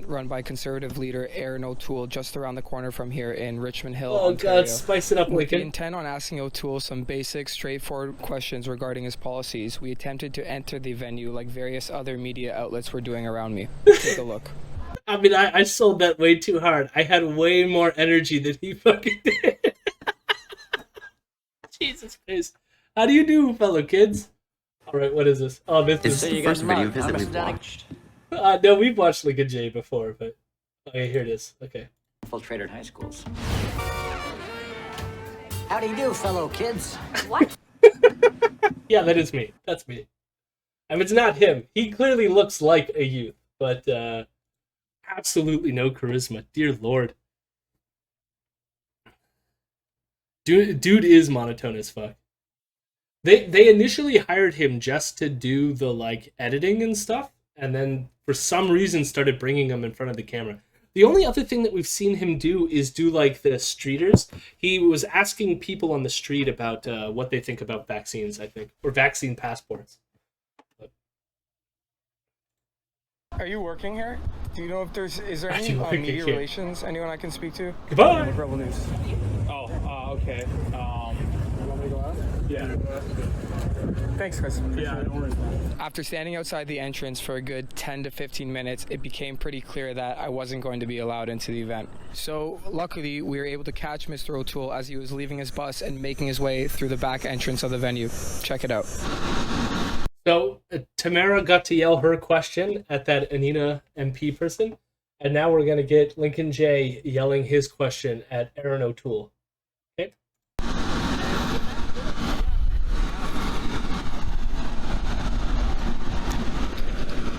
Speaker 8: run by Conservative leader Aaron O'Toole, just around the corner from here in Richmond Hill,
Speaker 1: Oh
Speaker 8: Ontario.
Speaker 1: God, spice it up,
Speaker 8: With the
Speaker 1: Lincoln.
Speaker 8: intent on asking O'Toole some basic, straightforward questions regarding his policies, we attempted to enter the venue like various other media outlets were doing around me. Take a look.
Speaker 1: I mean, I sold that way too hard. I had way more energy than he fucking did. Jesus Christ. How do you do, fellow kids? All right, what is this? Oh, this
Speaker 2: Is
Speaker 1: is...
Speaker 2: the first video visit we've watched.
Speaker 1: no, we've watched Lincoln J before, but... Okay, here it is. Okay.
Speaker 9: Infiltrated high schools. How do you do, fellow kids? What?
Speaker 1: Yeah, that is me. That's me. I mean, it's not him. He clearly looks like a youth, but absolutely no charisma. Dear Lord. Dude is monotone as fuck. They initially hired him just to do the like editing and stuff, and then for some reason started bringing him in front of the camera. The only other thing that we've seen him do is do like the streeters. He was asking people on the street about what they think about vaccines, I think, or vaccine passports.
Speaker 8: Are you working here? Do you know if is there
Speaker 1: Are
Speaker 8: any
Speaker 1: you working
Speaker 8: media
Speaker 1: here?
Speaker 8: relations? Anyone I can speak to?
Speaker 1: Goodbye.
Speaker 8: Rebel News.
Speaker 10: Oh, okay. You want me to go out? Yeah.
Speaker 8: Thanks, guys.
Speaker 10: Yeah, no worries.
Speaker 8: After standing outside the entrance for a good 10 to 15 minutes, it became pretty clear that I wasn't going to be allowed into the event. So, luckily, we were able to catch Mr. O'Toole as he was leaving his bus and making his way through the back entrance of the venue. Check it out.
Speaker 1: So Tamara got to yell her question at that Anina MP person, and now we're gonna get Lincoln J yelling his question at Aaron O'Toole. Okay.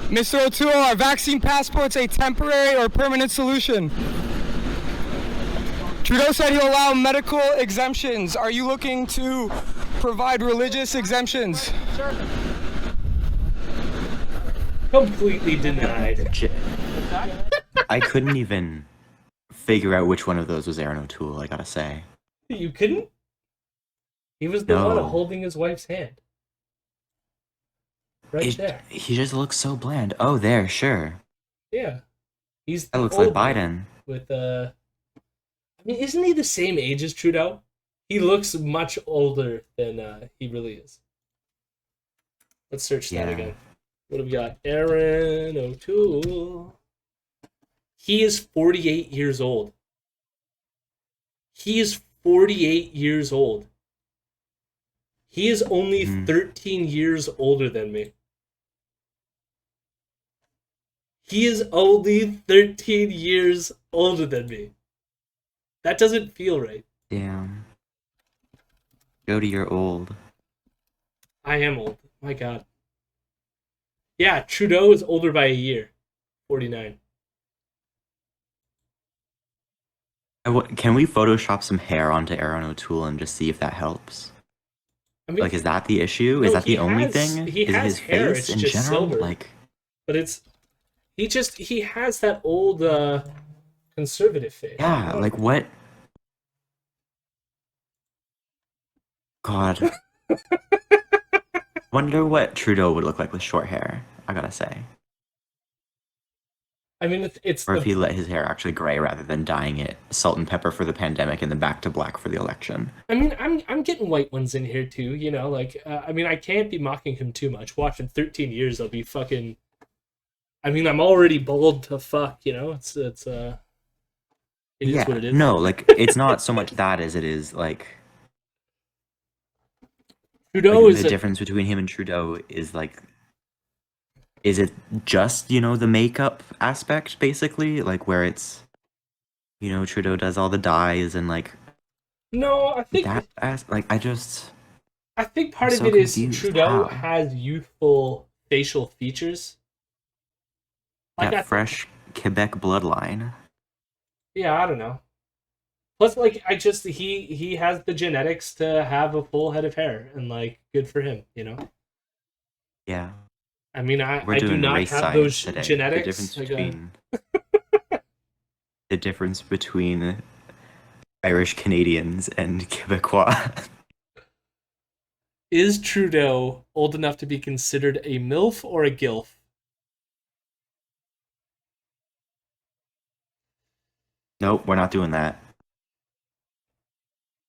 Speaker 8: Mr. O'Toole, are vaccine passports a temporary or permanent solution? Trudeau said he'll allow medical exemptions. Are you looking to provide religious exemptions?
Speaker 1: Completely denied.
Speaker 2: I couldn't even figure out which one of those was Aaron O'Toole, I gotta say.
Speaker 1: You couldn't? He was the one
Speaker 2: No.
Speaker 1: holding his wife's hand. Right there.
Speaker 2: He just looks so bland. Oh, there, sure.
Speaker 1: Yeah. He's
Speaker 2: That
Speaker 1: the
Speaker 2: looks like
Speaker 1: old one
Speaker 2: Biden.
Speaker 1: with I mean, isn't he the same age as Trudeau? He looks much older than he really is. Let's search that
Speaker 2: Yeah.
Speaker 1: again. What have we got? Aaron O'Toole. He is 48 years old. He is 48 years old. He is only 13 years older than me. He is only 13 years older than me. That doesn't feel right.
Speaker 2: Damn. Jody, you're old.
Speaker 1: I am old. My God. Yeah, Trudeau is older by a year. 49.
Speaker 2: Can we Photoshop some hair onto Aaron O'Toole and just see if that helps?
Speaker 1: I mean,
Speaker 2: Like, is that the issue?
Speaker 1: no,
Speaker 2: Is that
Speaker 1: he
Speaker 2: the only
Speaker 1: has-
Speaker 2: thing?
Speaker 1: he
Speaker 2: Is it
Speaker 1: has
Speaker 2: his
Speaker 1: hair,
Speaker 2: face
Speaker 1: it's
Speaker 2: in
Speaker 1: just
Speaker 2: general?
Speaker 1: silver.
Speaker 2: Like,
Speaker 1: but he has that old conservative face.
Speaker 2: yeah, like what? God. Wonder what Trudeau would look like with short hair. I gotta say,
Speaker 1: I mean, it's
Speaker 2: or if he let his hair actually gray rather than dyeing it salt and pepper for the pandemic and then back to black for the election.
Speaker 1: I mean, I'm getting white ones in here too. You know, like I mean, I can't be mocking him too much. Watch in 13 years, I'll be fucking. I mean, I'm already bald to fuck. You know, it is
Speaker 2: Yeah,
Speaker 1: what it is.
Speaker 2: no, like it's not so much that as it is like.
Speaker 1: Trudeau
Speaker 2: Like,
Speaker 1: is
Speaker 2: the difference between him and Trudeau is like, is it just, you know, the makeup aspect basically, like where it's, you know, Trudeau does all the dyes and like
Speaker 1: No, I think
Speaker 2: that like I
Speaker 1: think part
Speaker 2: I'm
Speaker 1: of
Speaker 2: so
Speaker 1: it is
Speaker 2: confused.
Speaker 1: Trudeau
Speaker 2: How?
Speaker 1: has youthful facial features. Like
Speaker 2: that fresh Quebec bloodline.
Speaker 1: Yeah, I don't know. Plus, like, he has the genetics to have a full head of hair, and like, good for him, you know.
Speaker 2: Yeah,
Speaker 1: I mean,
Speaker 2: we're
Speaker 1: I do
Speaker 2: doing
Speaker 1: not
Speaker 2: race
Speaker 1: have
Speaker 2: science
Speaker 1: those
Speaker 2: today.
Speaker 1: genetics.
Speaker 2: The difference between Irish Canadians and Quebecois.
Speaker 1: Is Trudeau old enough to be considered a MILF or a GILF?
Speaker 2: Nope, we're not doing that.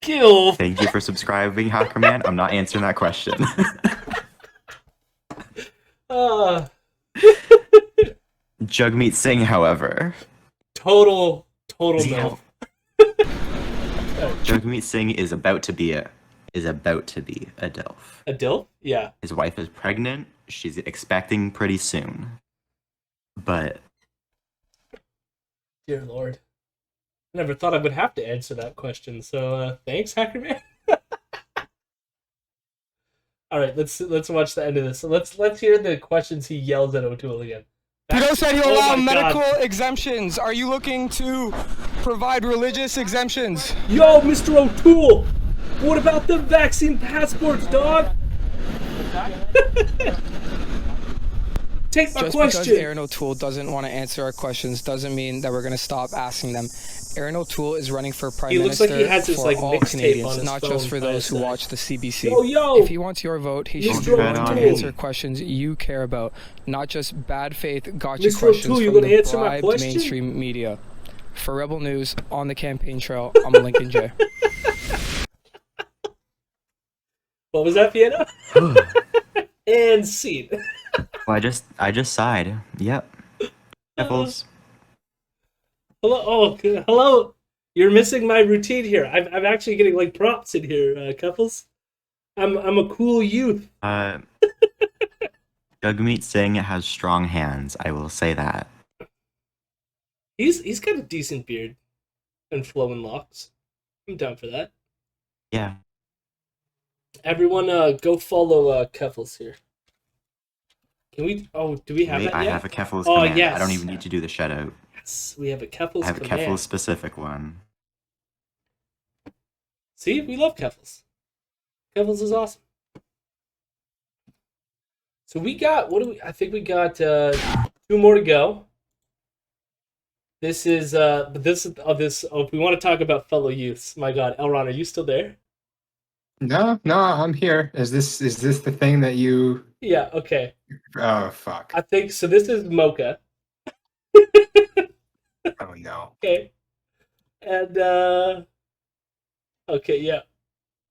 Speaker 1: GILF.
Speaker 2: Thank you for subscribing, Hackerman. I'm not answering that question. Jugmeat Singh, however.
Speaker 1: Total
Speaker 2: Yeah.
Speaker 1: MILF.
Speaker 2: Jugmeat Singh is about to be a DILF.
Speaker 1: A DILF? Yeah.
Speaker 2: His wife is pregnant. She's expecting pretty soon. But
Speaker 1: Dear Lord. I never thought I would have to answer that question, so thanks, Hackerman. Alright, let's watch the end of this. So let's hear the questions he yells at O'Toole again.
Speaker 8: Trudeau said he'll
Speaker 1: Oh
Speaker 8: allow
Speaker 1: my God.
Speaker 8: medical exemptions. Are you looking to provide religious exemptions?
Speaker 1: Yo, Mr. O'Toole! What about the vaccine passports, dog? Take my
Speaker 8: Just because
Speaker 1: question.
Speaker 8: Aaron O'Toole doesn't want to answer our questions doesn't mean that we're going to stop asking them. Aaron O'Toole is running for Prime
Speaker 1: He looks
Speaker 8: Minister
Speaker 1: like he has his,
Speaker 8: for
Speaker 1: like,
Speaker 8: all
Speaker 1: mixtape on
Speaker 8: Canadians,
Speaker 1: his
Speaker 8: not
Speaker 1: phone
Speaker 8: just for
Speaker 1: by his
Speaker 8: those who
Speaker 1: side.
Speaker 8: watch the CBC.
Speaker 1: Yo!
Speaker 8: If he wants your vote, he should
Speaker 1: Mr.
Speaker 8: be willing to
Speaker 1: O'Toole.
Speaker 8: answer questions you care about, not just bad faith gotcha
Speaker 1: Mr.
Speaker 8: questions
Speaker 1: O'Toole, you
Speaker 8: from
Speaker 1: gonna
Speaker 8: the
Speaker 1: answer my
Speaker 8: bribed
Speaker 1: question?
Speaker 8: mainstream media. For Rebel News on the campaign trail, I'm Lincoln J.
Speaker 1: What was that, Vienna? And scene.
Speaker 2: well, I just sighed. Yep. Keffels.
Speaker 1: Hello. Oh, hello. You're missing my routine here. I'm actually getting like props in here, couples. I'm a cool youth.
Speaker 2: Jugmeat Singh has strong hands. I will say that.
Speaker 1: He's got a decent beard and flowing locks. I'm down for that.
Speaker 2: Yeah.
Speaker 1: Everyone, go follow Keffels here. Can we? Oh, do we have
Speaker 2: Wait,
Speaker 1: that
Speaker 2: I
Speaker 1: yet?
Speaker 2: have a Keffels
Speaker 1: Oh,
Speaker 2: command.
Speaker 1: yes.
Speaker 2: I don't even need to do the shout out.
Speaker 1: Yes, we have a Keffels
Speaker 2: I have a
Speaker 1: command.
Speaker 2: Keffels specific one.
Speaker 1: See, we love Keffels. Keffels is awesome. So we got I think we got 2 more to go. This is but this if we want to talk about fellow youths, my God, Elron, are you still there?
Speaker 6: No, I'm here. Is this the thing that you?
Speaker 1: Yeah. Okay.
Speaker 6: Oh fuck!
Speaker 1: I think so. This is Mocha.
Speaker 6: Oh no.
Speaker 1: Okay. And okay, yeah.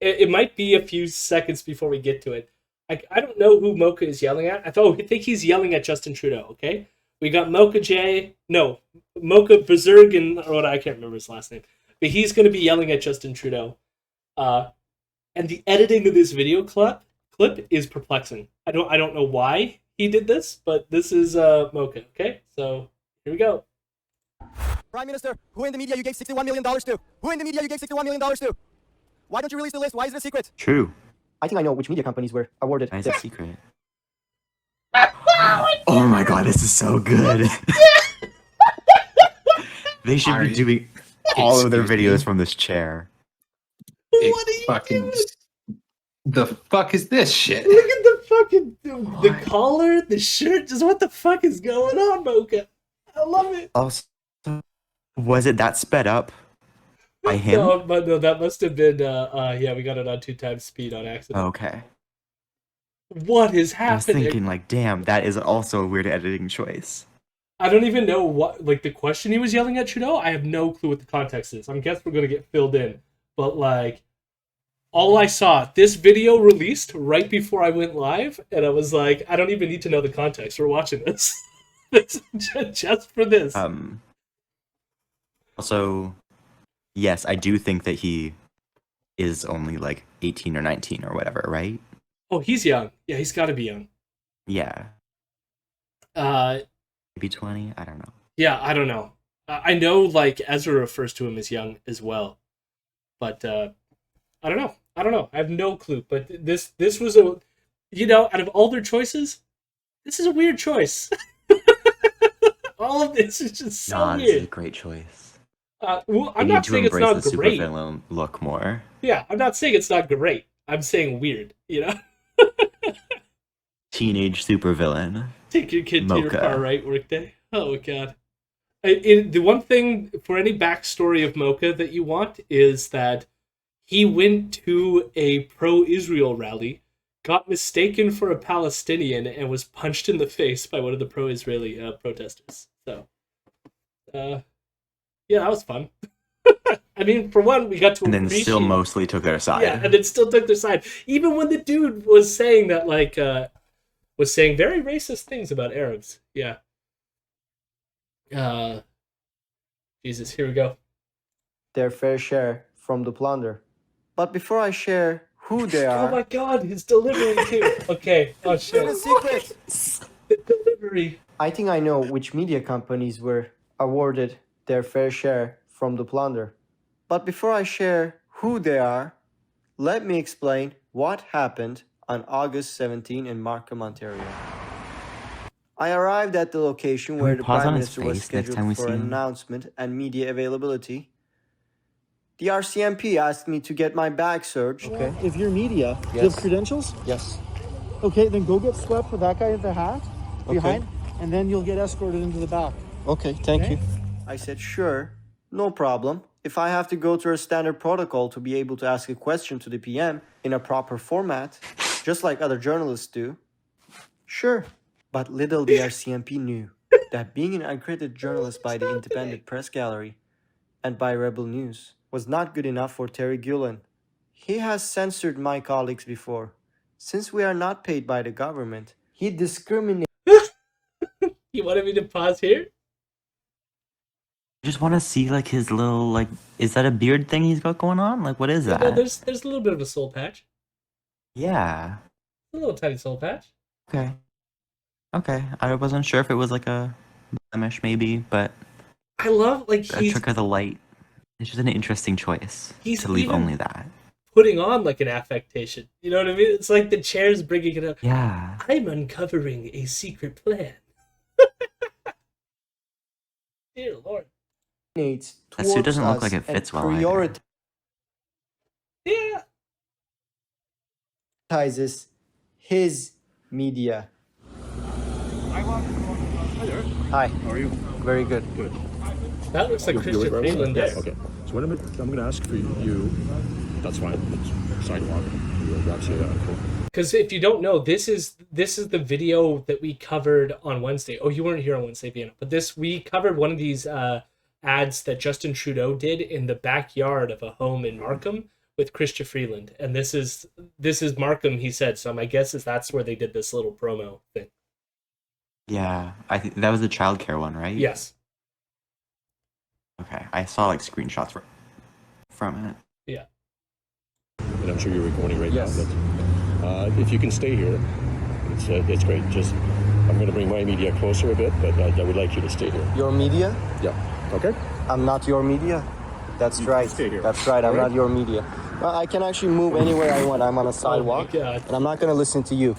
Speaker 1: It might be a few seconds before we get to it. I don't know who Mocha is yelling at. I think he's yelling at Justin Trudeau, okay? We got Mocha Bezergan, or what, I can't remember his last name. But he's going to be yelling at Justin Trudeau. And the editing of this video clip is perplexing. I don't know why he did this, but this is Mocha, okay? So, here we go.
Speaker 11: Prime Minister, who in the media you gave $61 million to? Who in the media you gave $61 million to? Why don't you release the list? Why is it a secret?
Speaker 2: True.
Speaker 11: I think I know which media companies were awarded
Speaker 2: Why is
Speaker 11: this.
Speaker 2: it secret? Oh my god, this is so good. They should be doing all of their videos from this chair.
Speaker 1: What are you
Speaker 6: fucking
Speaker 1: doing?
Speaker 6: the fuck is this shit?
Speaker 1: Look at the fucking the collar, the shirt. Just what the fuck is going on, Mocha? I love it.
Speaker 2: Also, was it that sped up by him?
Speaker 1: No, but no, that must have been. Yeah, we got it on 2 times speed on accident.
Speaker 2: Okay.
Speaker 1: What is
Speaker 2: I was
Speaker 1: happening?
Speaker 2: thinking, like, damn, that is also a weird editing choice.
Speaker 1: I don't even know what, like, the question he was yelling at Trudeau. I have no clue what the context is. I guess we're gonna get filled in, but like, all I saw, this video released right before I went live, and I was like, I don't even need to know the context. We're watching this, just for this.
Speaker 2: Also, yes, I do think that he is only like 18 or 19 or whatever, right?
Speaker 1: Oh, he's young. Yeah, he's got to be young.
Speaker 2: Yeah.
Speaker 1: Uh,
Speaker 2: Maybe 20? I don't know.
Speaker 1: yeah, I don't know. I know, like, Ezra refers to him as young as well, but I don't know. I have no clue. But this was a, you know, out of all their choices, this is a weird choice. All of this is just so
Speaker 2: Nah, this
Speaker 1: weird.
Speaker 2: is a great choice.
Speaker 1: Well,
Speaker 2: They
Speaker 1: I'm
Speaker 2: need
Speaker 1: not
Speaker 2: to
Speaker 1: saying it's
Speaker 2: embrace
Speaker 1: not
Speaker 2: the
Speaker 1: great.
Speaker 2: supervillain look more.
Speaker 1: Yeah, I'm not saying it's not great. I'm saying weird, you know?
Speaker 2: Teenage supervillain.
Speaker 1: Take your kid to your
Speaker 2: Mocha.
Speaker 1: car, right? Workday. Oh, God. The one thing for any backstory of Mocha that you want is that he went to a pro-Israel rally, got mistaken for a Palestinian, and was punched in the face by one of the pro-Israeli protesters. So, yeah, that was fun. I mean, for one, we got to
Speaker 2: And then still
Speaker 1: appreciate-
Speaker 2: mostly took their side.
Speaker 1: Yeah, and it still took their side. Even when the dude was saying that, like, was saying very racist things about Arabs. Yeah. Jesus, here we go.
Speaker 11: Their fair share from the plunder. But before I share who they
Speaker 1: Oh
Speaker 11: are,
Speaker 1: my god, his delivery too. Okay, oh shit.
Speaker 11: a secret.
Speaker 1: The delivery.
Speaker 11: I think I know which media companies were awarded their fair share from the plunder. But before I share who they are, let me explain what happened on August 17 in Markham, Ontario. I arrived at the location
Speaker 2: Can
Speaker 11: where
Speaker 2: we
Speaker 11: the
Speaker 2: pause
Speaker 11: Prime
Speaker 2: on his
Speaker 11: Minister was
Speaker 2: face next time we
Speaker 11: scheduled for
Speaker 2: see
Speaker 11: an
Speaker 2: him?
Speaker 11: announcement and media availability. The RCMP asked me to get my bag searched.
Speaker 12: Okay. If you're media, do you have credentials?
Speaker 11: Yes.
Speaker 12: Okay, then go get swept with that guy in the hat behind, and then you'll get escorted into the back.
Speaker 11: Okay, thank you. I said, sure, no problem. If I have to go through a standard protocol to be able to ask a question to the PM in a proper format, just like other journalists do, sure. But little the RCMP knew that being an uncredited journalist by the Independent Press Gallery and by Rebel News was not good enough for Terry Gillen. He has censored my colleagues before. Since we are not paid by the government, he discriminates.
Speaker 1: You wanted me to pause here?
Speaker 2: I just want to see, like, his little, like, is that a beard thing he's got going on? Like, what is
Speaker 1: No,
Speaker 2: that?
Speaker 1: there's a little bit of a soul patch.
Speaker 2: Yeah.
Speaker 1: A little tiny soul patch.
Speaker 2: Okay. Okay. I wasn't sure if it was like a blemish, maybe, but
Speaker 1: I love, like,
Speaker 2: a
Speaker 1: he's
Speaker 2: trick of the light. It's just an interesting choice
Speaker 1: He's
Speaker 2: to leave
Speaker 1: even-
Speaker 2: only that.
Speaker 1: putting on, like, an affectation. You know what I mean? It's like the chair's bringing it up.
Speaker 2: Yeah.
Speaker 1: I'm uncovering a secret plan. Dear Lord.
Speaker 2: That suit doesn't look like it fits well either.
Speaker 1: Yeah.
Speaker 11: Prioritizes his media.
Speaker 3: Hi there.
Speaker 11: Hi.
Speaker 3: How are you?
Speaker 11: Very good.
Speaker 3: Good.
Speaker 1: That looks like
Speaker 3: You're
Speaker 1: Christian
Speaker 3: with Rebel?
Speaker 1: Freeland there.
Speaker 3: Okay. So what I'm going to ask for you, that's fine. It's sidewalk. You'll grab cool.
Speaker 1: Because if you don't know, this is the video that we covered on Wednesday. Oh, you weren't here on Wednesday, Vienna. But we covered one of these ads that Justin Trudeau did in the backyard of a home in Markham with Christian Freeland. And this is Markham, he said. So my guess is that's where they did this little promo thing.
Speaker 2: Yeah. I think that was the childcare one, right?
Speaker 1: Yes.
Speaker 2: Okay. I saw like screenshots from it.
Speaker 1: Yeah.
Speaker 3: And I'm sure you're recording right
Speaker 11: Yes.
Speaker 3: now. But if you can stay here, it's great. Just I'm going to bring my media closer a bit, but I would like you to stay here.
Speaker 11: Your media?
Speaker 3: Yeah. Okay.
Speaker 11: I'm not your media. That's right.
Speaker 3: stay here.
Speaker 11: That's right. I'm
Speaker 3: All right.
Speaker 11: not your media. Well, I can actually move anywhere I want. I'm on a sidewalk,
Speaker 1: God.
Speaker 11: and I'm not going to listen to you.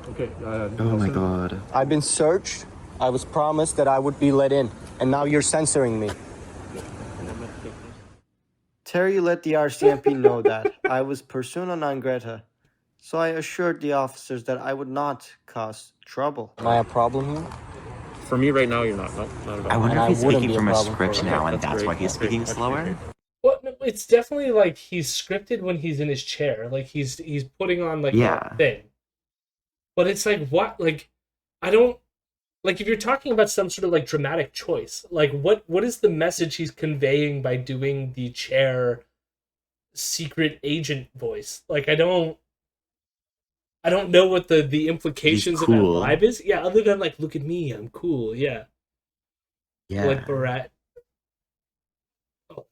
Speaker 3: Okay.
Speaker 2: Oh my god.
Speaker 11: I've been searched. I was promised that I would be let in, and now you're censoring me. Terry let the RCMP know that I was persona non grata, so I assured the officers that I would not cause trouble. Am I a problem here?
Speaker 3: For me right now, you're not. Not at all.
Speaker 2: I wonder
Speaker 11: And
Speaker 2: if he's
Speaker 11: I wouldn't
Speaker 2: speaking
Speaker 11: be a
Speaker 2: from a
Speaker 11: problem
Speaker 2: script
Speaker 11: for it.
Speaker 2: now, and
Speaker 3: That's
Speaker 2: that's
Speaker 3: great.
Speaker 2: why he's
Speaker 3: That's great.
Speaker 2: speaking
Speaker 3: That's
Speaker 2: slower.
Speaker 3: great.
Speaker 1: Well, no, it's definitely like he's scripted when he's in his chair. Like he's putting on like
Speaker 2: Yeah.
Speaker 1: a thing. But it's like what like I don't like if you're talking about some sort of like dramatic choice, like what is the message he's conveying by doing the chair secret agent voice? Like I don't know what the implications of that
Speaker 2: cool.
Speaker 1: vibe is. Yeah, other than like look at me, I'm cool. Yeah.
Speaker 2: Yeah.
Speaker 1: Like Barat. Oh.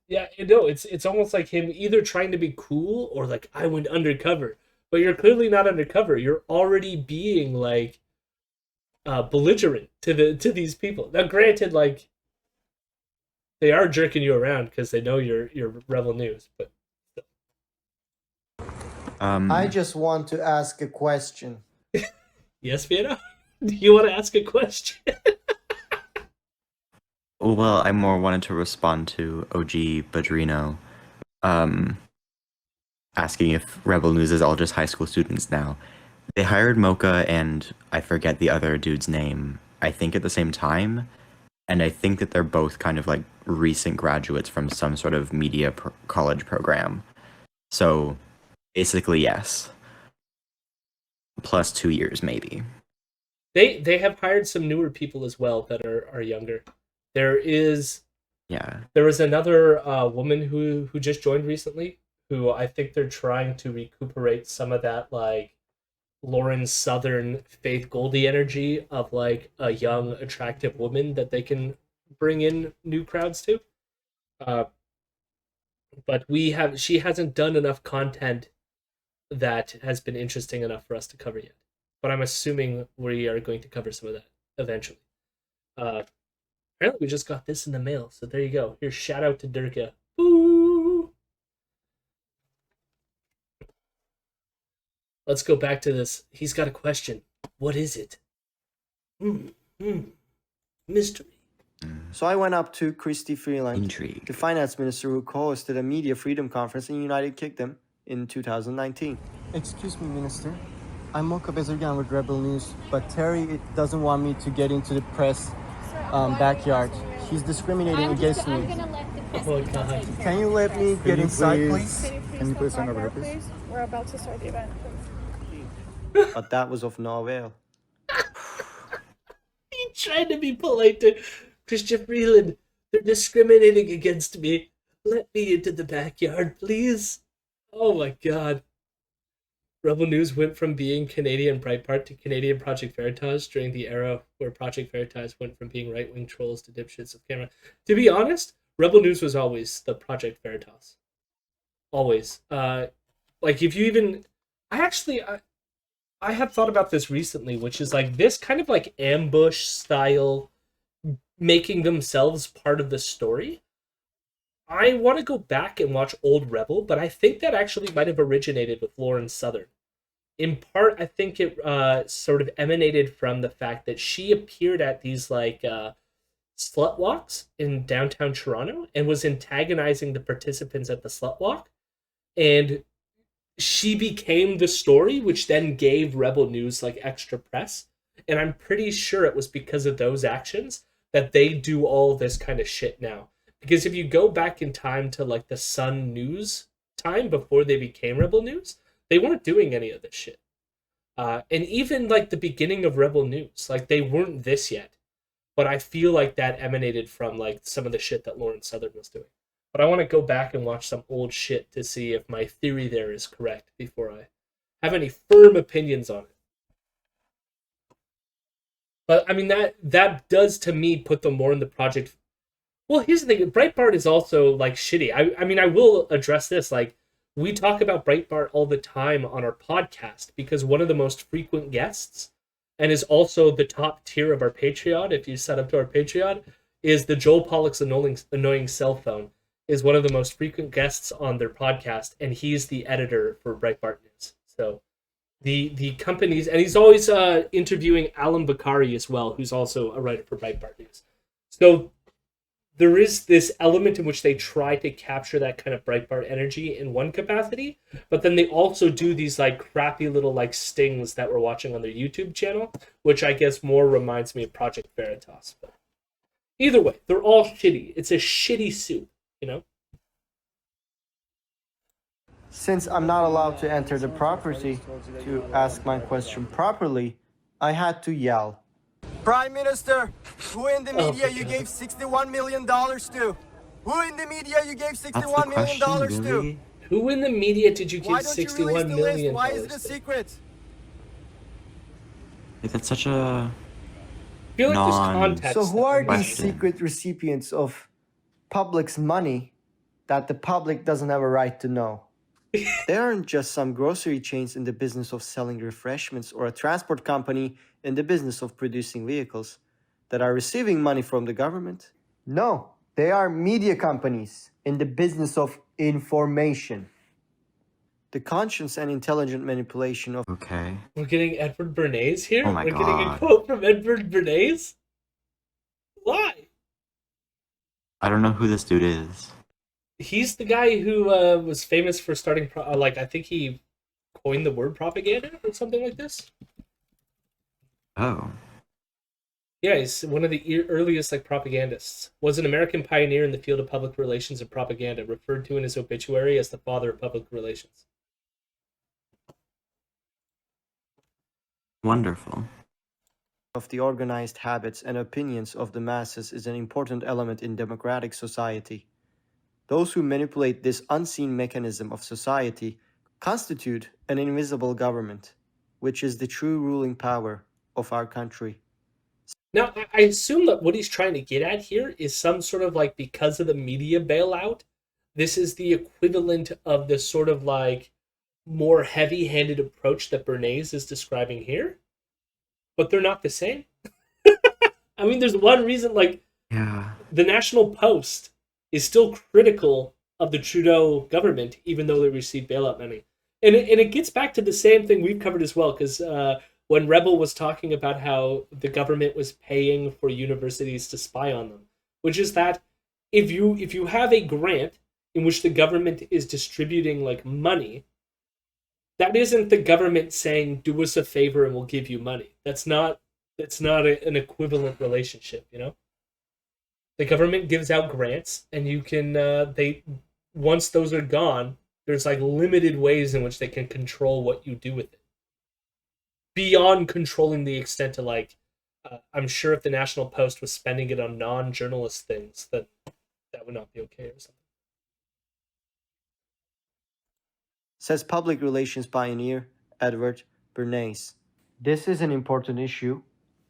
Speaker 1: Yeah, no, it's almost like him either trying to be cool or like I went undercover. But you're clearly not undercover. You're already being like belligerent to these people. Now granted, like they are jerking you around because they know you're Rebel News, but
Speaker 11: I just want to ask a question.
Speaker 1: yes, Vienna? Do you want to ask a question?
Speaker 2: Well, I more wanted to respond to OG Badrino, asking if Rebel News is all just high school students now. They hired Mocha and I forget the other dude's name, I think at the same time, and I think that they're both kind of like recent graduates from some sort of media college program. So basically, yes. Plus 2 years, maybe.
Speaker 1: They have hired some newer people as well that are younger. There was another woman who just joined recently, who I think they're trying to recuperate some of that like Lauren Southern Faith Goldie energy of like a young attractive woman that they can bring in new crowds to. But she hasn't done enough content that has been interesting enough for us to cover yet. But I'm assuming we are going to cover some of that eventually. Apparently we just got this in the mail, so there you go. Here's shout out to Durka. Boo! Let's go back to this. He's got a question. What is it? Mystery.
Speaker 11: So I went up to Christy Freeland,
Speaker 2: Intrigue.
Speaker 11: the finance minister who co-hosted a media freedom conference in United Kingdom in 2019. Excuse me, Minister. I'm Mocha Bezirgan with Rebel News, but Terry doesn't want me to get into the press backyard. He's discriminating against me.
Speaker 1: Oh God.
Speaker 11: Can you let me get inside, please?
Speaker 12: Can you please send over here, please?
Speaker 13: We're about to start the event.
Speaker 11: But that was of no avail.
Speaker 1: He tried to be polite to Christian Freeland. They're discriminating against me. Let me into the backyard, please. Oh my God. Rebel News went from being Canadian Breitbart to Canadian Project Veritas during the era where Project Veritas went from being right-wing trolls to dipshits of camera. To be honest, Rebel News was always the Project Veritas. Always. Like if you even... I have thought about this recently, which is like this kind of like ambush style making themselves part of the story. I want to go back and watch old Rebel, but I think that actually might have originated with Lauren Southern. In part, I think it sort of emanated from the fact that she appeared at these like slut walks in downtown Toronto and was antagonizing the participants at the slut walk. And she became the story, which then gave Rebel News like extra press. And I'm pretty sure it was because of those actions that they do all this kind of shit now. Because if you go back in time to like the Sun News time before they became Rebel News, they weren't doing any of this shit. And even like the beginning of Rebel News, like they weren't this yet. But I feel like that emanated from like some of the shit that Lauren Southern was doing. But I want to go back and watch some old shit to see if my theory there is correct before I have any firm opinions on it. But I mean that does to me put them more in the project. Well, here's the thing. Breitbart is also like shitty. I mean, I will address this. Like, we talk about Breitbart all the time on our podcast because one of the most frequent guests, and is also the top tier of our Patreon, if you set up to our Patreon, is the Joel Pollak's annoying cell phone, is one of the most frequent guests on their podcast, and he's the editor for Breitbart News. So the companies, and he's always interviewing Alan Bakari as well, who's also a writer for Breitbart News. So there is this element in which they try to capture that kind of Breitbart energy in one capacity, but then they also do these like crappy little like stings that we're watching on their YouTube channel, which I guess more reminds me of Project Veritas. But either way, they're all shitty. It's a shitty soup, you know?
Speaker 11: Since I'm not allowed to enter the property to ask my question properly, I had to yell. Prime Minister, who in the media you gave $61 million to? Who in the media you gave $61 million to?
Speaker 1: Who in the media did you give
Speaker 11: Why don't you release
Speaker 1: $61
Speaker 11: the
Speaker 1: million?
Speaker 11: list? Why is it a secret?
Speaker 2: Like, that's such a
Speaker 1: I feel like there's context.
Speaker 11: So who are these
Speaker 2: question.
Speaker 11: secret recipients of public's money that the public doesn't have a right to know? They aren't just some grocery chains in the business of selling refreshments or a transport company in the business of producing vehicles that are receiving money from the government. No, they are media companies in the business of information. The conscious and intelligent manipulation of...
Speaker 2: Okay.
Speaker 1: We're getting Edward Bernays here?
Speaker 2: Oh my
Speaker 1: We're getting a
Speaker 2: God.
Speaker 1: quote from Edward Bernays? Why?
Speaker 2: I don't know who this dude is.
Speaker 1: He's the guy who was famous for starting, I think he coined the word propaganda or something like this.
Speaker 2: Oh.
Speaker 1: Yeah, he's one of the earliest propagandists. Was an American pioneer in the field of public relations and propaganda, referred to in his obituary as the father of public relations.
Speaker 2: Wonderful.
Speaker 11: Of the organized habits and opinions of the masses is an important element in democratic society. Those who manipulate this unseen mechanism of society constitute an invisible government, which is the true ruling power of our country.
Speaker 1: Now, I assume that what he's trying to get at here is some sort of because of the media bailout, this is the equivalent of the sort of more heavy-handed approach that Bernays is describing here, but they're not the same. I mean, there's one reason,
Speaker 2: Yeah.
Speaker 1: the National Post is still critical of the Trudeau government, even though they receive bailout money. And it gets back to the same thing we've covered as well, because when Rebel was talking about how the government was paying for universities to spy on them, which is that if you have a grant in which the government is distributing money, that isn't the government saying, do us a favor and we'll give you money. That's not an equivalent relationship, you know? The government gives out grants, and you can once those are gone, there's limited ways in which they can control what you do with it. Beyond controlling the extent to I'm sure if the National Post was spending it on non-journalist things, that would not be okay or something.
Speaker 11: Says public relations pioneer Edward Bernays. This is an important issue,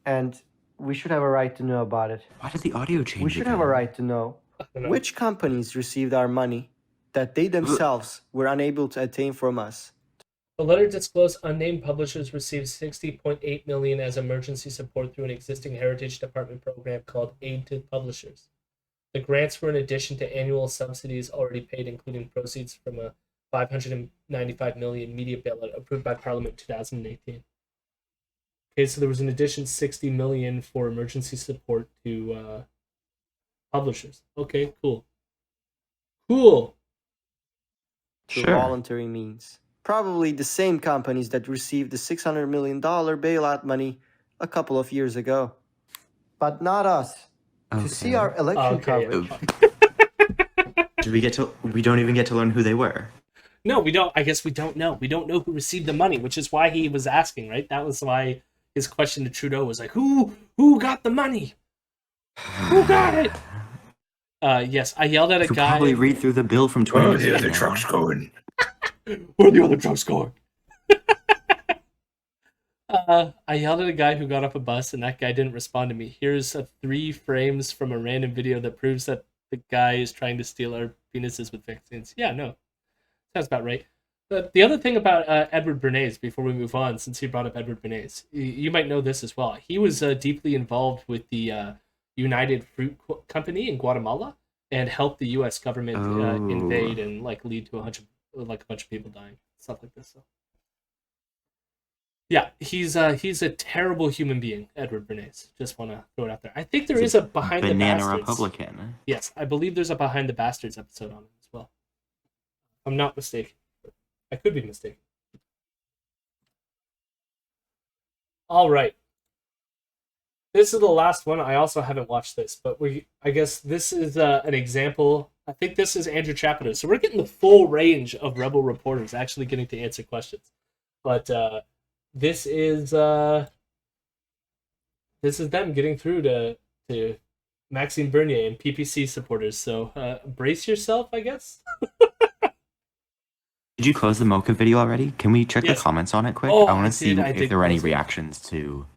Speaker 11: and we should have a right to know about it.
Speaker 2: Why did the audio change?
Speaker 11: We should have a right to know which companies received our money that they themselves were unable to attain from us.
Speaker 1: The letter disclosed unnamed publishers received $60.8 million as emergency support through an existing Heritage Department program called Aid to Publishers. The grants were in addition to annual subsidies already paid, including proceeds from a $595 million media bailout approved by Parliament in 2018. Okay, so there was an addition $60 million for emergency support to publishers. Okay, cool.
Speaker 11: Through voluntary means. Probably the same companies that received the $600 million bailout money a couple of years ago. But not us.
Speaker 2: Okay.
Speaker 11: To see our election coverage.
Speaker 2: We don't even get to learn who they were.
Speaker 1: No, we don't. I guess we don't know. We don't know who received the money, which is why he was asking, right? That was why his question to Trudeau was who got the money? Who got it? Yes, I yelled at a
Speaker 2: You could
Speaker 1: guy.
Speaker 2: probably read through the bill from 20 years ago.
Speaker 3: Where are the other trucks going?
Speaker 1: Where are the other trucks going? I yelled at a guy who got off a bus, and that guy didn't respond to me. Here's 3 frames from a random video that proves that the guy is trying to steal our penises with vaccines. Yeah, no. Sounds about right. The other thing about Edward Bernays, before we move on, since he brought up Edward Bernays, you might know this as well. He was deeply involved with the United Fruit Company in Guatemala and helped the U.S. government invade and lead to a bunch of people dying, stuff like this. So. Yeah, he's a terrible human being, Edward Bernays. Just want to throw it out there. I think there is a Behind the
Speaker 2: Banana
Speaker 1: Bastards.
Speaker 2: Republican.
Speaker 1: Yes, I believe there's a Behind the Bastards episode on it as well. I'm not mistaken. I could be mistaken. All right. This is the last one. I also haven't watched this, but I guess this is an example. I think this is Andrew Chapito. So we're getting the full range of Rebel reporters actually getting to answer questions. But this is them getting through to Maxime Bernier and PPC supporters. So brace yourself, I guess.
Speaker 2: Did you close the Mocha video already? Can we check
Speaker 1: Yes.
Speaker 2: the comments on it quick?
Speaker 1: Oh,
Speaker 2: I want
Speaker 1: I
Speaker 2: to see
Speaker 1: did- I
Speaker 2: if
Speaker 1: did
Speaker 2: there were any
Speaker 1: close it.
Speaker 2: reactions to.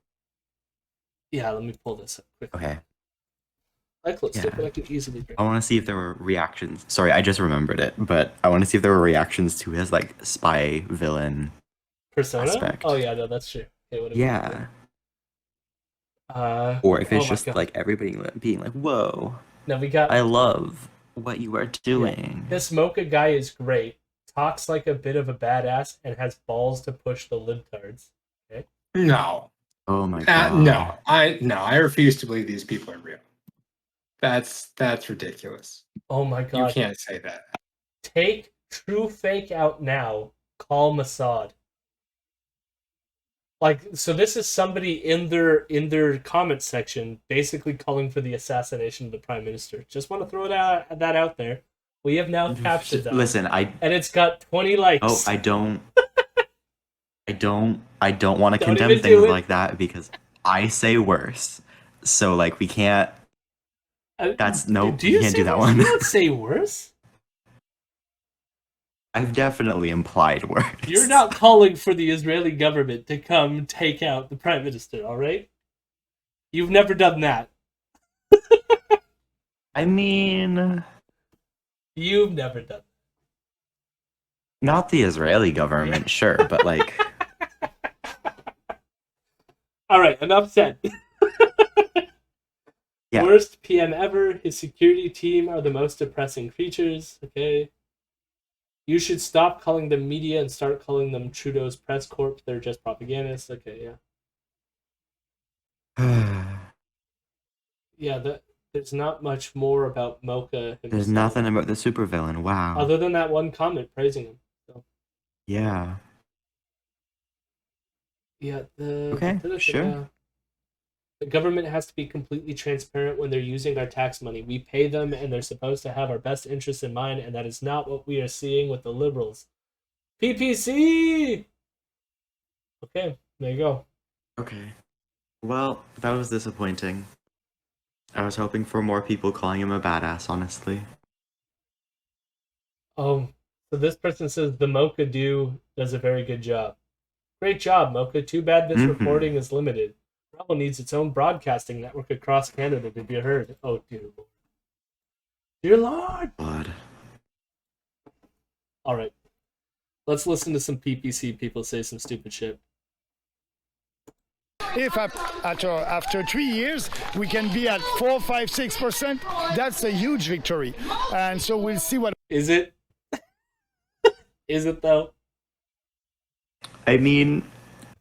Speaker 1: Yeah, let me pull this up quick.
Speaker 2: Okay.
Speaker 1: I closed it,
Speaker 2: Yeah.
Speaker 1: but I can easily break.
Speaker 2: I want to see if there were reactions. Sorry, I just remembered it, but I want to see if there were reactions to his like spy villain.
Speaker 1: Persona?
Speaker 2: aspect.
Speaker 1: Oh yeah, no, that's true. Okay, what
Speaker 2: Yeah.
Speaker 1: Uh,
Speaker 2: Or if it's
Speaker 1: oh my
Speaker 2: just
Speaker 1: God.
Speaker 2: like everybody being like, "Whoa,
Speaker 1: No, we got
Speaker 2: I love what you are doing."
Speaker 1: this Mocha guy is great. Talks like a bit of a badass and has balls to push the libtards. Okay.
Speaker 6: No.
Speaker 2: Oh my god.
Speaker 6: No. I refuse to believe these people are real. That's ridiculous.
Speaker 1: Oh my
Speaker 6: You
Speaker 1: god.
Speaker 6: can't say that.
Speaker 1: Take true fake out now. Call Mossad. Like, so this is somebody in their comment section basically calling for the assassination of the prime minister. Just want to throw that out there. We have now captured that.
Speaker 2: Listen,
Speaker 1: and it's got 20 likes.
Speaker 2: Oh, I don't want to
Speaker 1: Don't
Speaker 2: condemn
Speaker 1: even do
Speaker 2: things
Speaker 1: it.
Speaker 2: like that because I say worse. So like we can't. That's no.
Speaker 1: Do you
Speaker 2: We can't
Speaker 1: say
Speaker 2: do that
Speaker 1: worse?
Speaker 2: one.
Speaker 1: You don't say worse.
Speaker 2: I've definitely implied worse.
Speaker 1: You're not calling for the Israeli government to come take out the prime minister, all right? You've never done that.
Speaker 2: I mean,
Speaker 1: You've never done
Speaker 2: not the Israeli government, sure, but like,
Speaker 1: that. All right, enough said.
Speaker 2: yeah.
Speaker 1: Worst PM ever. His security team are the most depressing creatures. Okay. You should stop calling them media and start calling them Trudeau's press corps. They're just propagandists. Okay, yeah. Yeah, there's not much more about Mocha
Speaker 2: There's
Speaker 1: himself,
Speaker 2: nothing about the supervillain. Wow.
Speaker 1: other than that one comment praising him. So,
Speaker 2: Yeah.
Speaker 1: yeah,
Speaker 2: Okay, sure.
Speaker 1: The government has to be completely transparent when they're using our tax money. We pay them and they're supposed to have our best interests in mind, and that is not what we are seeing with the liberals. PPC! Okay, there you go.
Speaker 2: Okay. Well, that was disappointing. I was hoping for more people calling him a badass, honestly.
Speaker 1: So this person says the Mocha does a very good job. Great job, Mocha. Too bad this
Speaker 2: Mhm.
Speaker 1: reporting is limited. Rebel needs its own broadcasting network across Canada to be heard. Oh, dear Lord. Dear Lord!
Speaker 2: God.
Speaker 1: All right. Let's listen to some PPC people say some stupid shit.
Speaker 13: If after 3 years we can be at 4, 5, 6%, that's a huge victory. And so we'll see what.
Speaker 1: Is it? Is it though?
Speaker 2: I mean,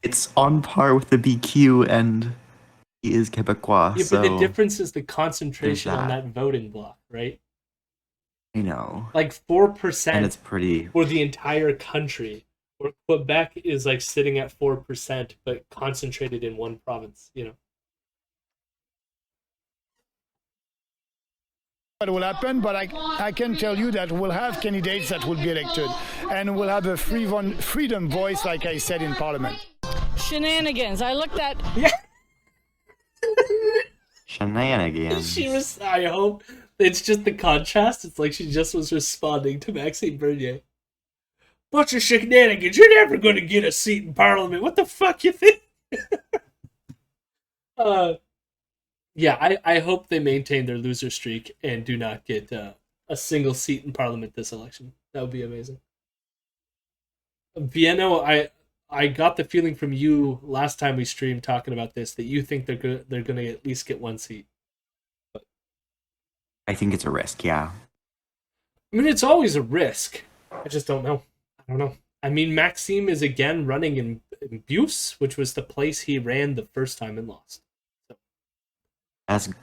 Speaker 2: it's on par with the BQ, and he is Quebecois,
Speaker 1: Yeah,
Speaker 2: so
Speaker 1: but the difference is the concentration on
Speaker 2: that.
Speaker 1: that voting block, right?
Speaker 2: I know.
Speaker 1: Like 4%
Speaker 2: And it's pretty.
Speaker 1: for the entire country, where Quebec is like sitting at 4%, but concentrated in one province, you know?
Speaker 13: What will happen, but I can tell you that we'll have candidates that will be elected, and we'll have a freedom voice, like I said in Parliament.
Speaker 14: Shenanigans. I looked at.
Speaker 2: Shenanigans.
Speaker 1: She was, I hope it's just the contrast. It's like she just was responding to Maxime Bernier. Bunch of shenanigans. You're never going to get a seat in Parliament. What the fuck you think? Yeah, I hope they maintain their loser streak and do not get a single seat in Parliament this election. That would be amazing. Vienno, I got the feeling from you last time we streamed talking about this that you think they're gonna at least get one seat.
Speaker 2: I think it's a risk, yeah.
Speaker 1: I mean, it's always a risk. I just don't know. I don't know. I mean, Maxime is again running in Buse, which was the place he ran the first time and lost.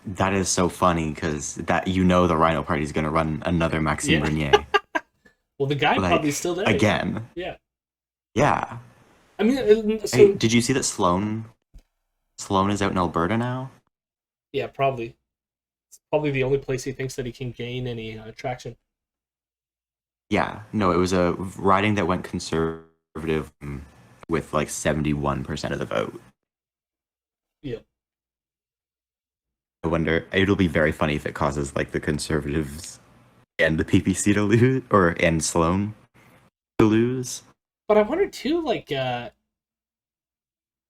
Speaker 2: That is so funny because the Rhino Party is going to run another Maxime Bernier.
Speaker 1: Well, the guy probably still there
Speaker 2: again.
Speaker 1: Yeah.
Speaker 2: Yeah.
Speaker 1: I mean, so
Speaker 2: hey, did you see that Sloan is out in Alberta now?
Speaker 1: Yeah, probably. It's probably the only place he thinks that he can gain any traction.
Speaker 2: Yeah. No, it was a riding that went conservative with like 71% of the vote.
Speaker 1: Yeah.
Speaker 2: I wonder, it'll be very funny if it causes like the Conservatives and the PPC to lose, and Sloan to lose.
Speaker 1: But I wonder too, like, like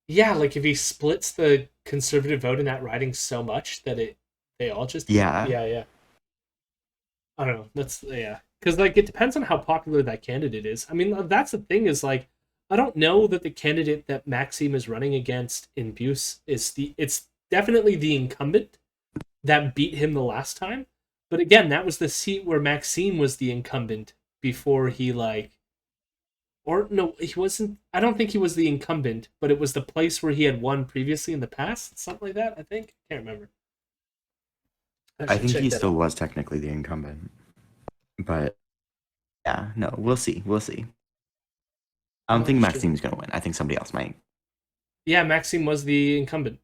Speaker 1: if he splits the Conservative vote in that riding so much that they all just
Speaker 2: yeah.
Speaker 1: I don't know. Because like it depends on how popular that candidate is. I mean, that's the thing is like I don't know that the candidate that Maxime is running against in Buse it's definitely the incumbent that beat him the last time. But again, that was the seat where Maxime was the incumbent before he he wasn't. I don't think he was the incumbent, but it was the place where he had won previously in the past, something like that. I think. Can't remember.
Speaker 2: I think he still was technically the incumbent, but yeah, no, we'll see. I don't think Maxime's gonna win. I think somebody else might.
Speaker 1: Yeah, Maxime was the incumbent.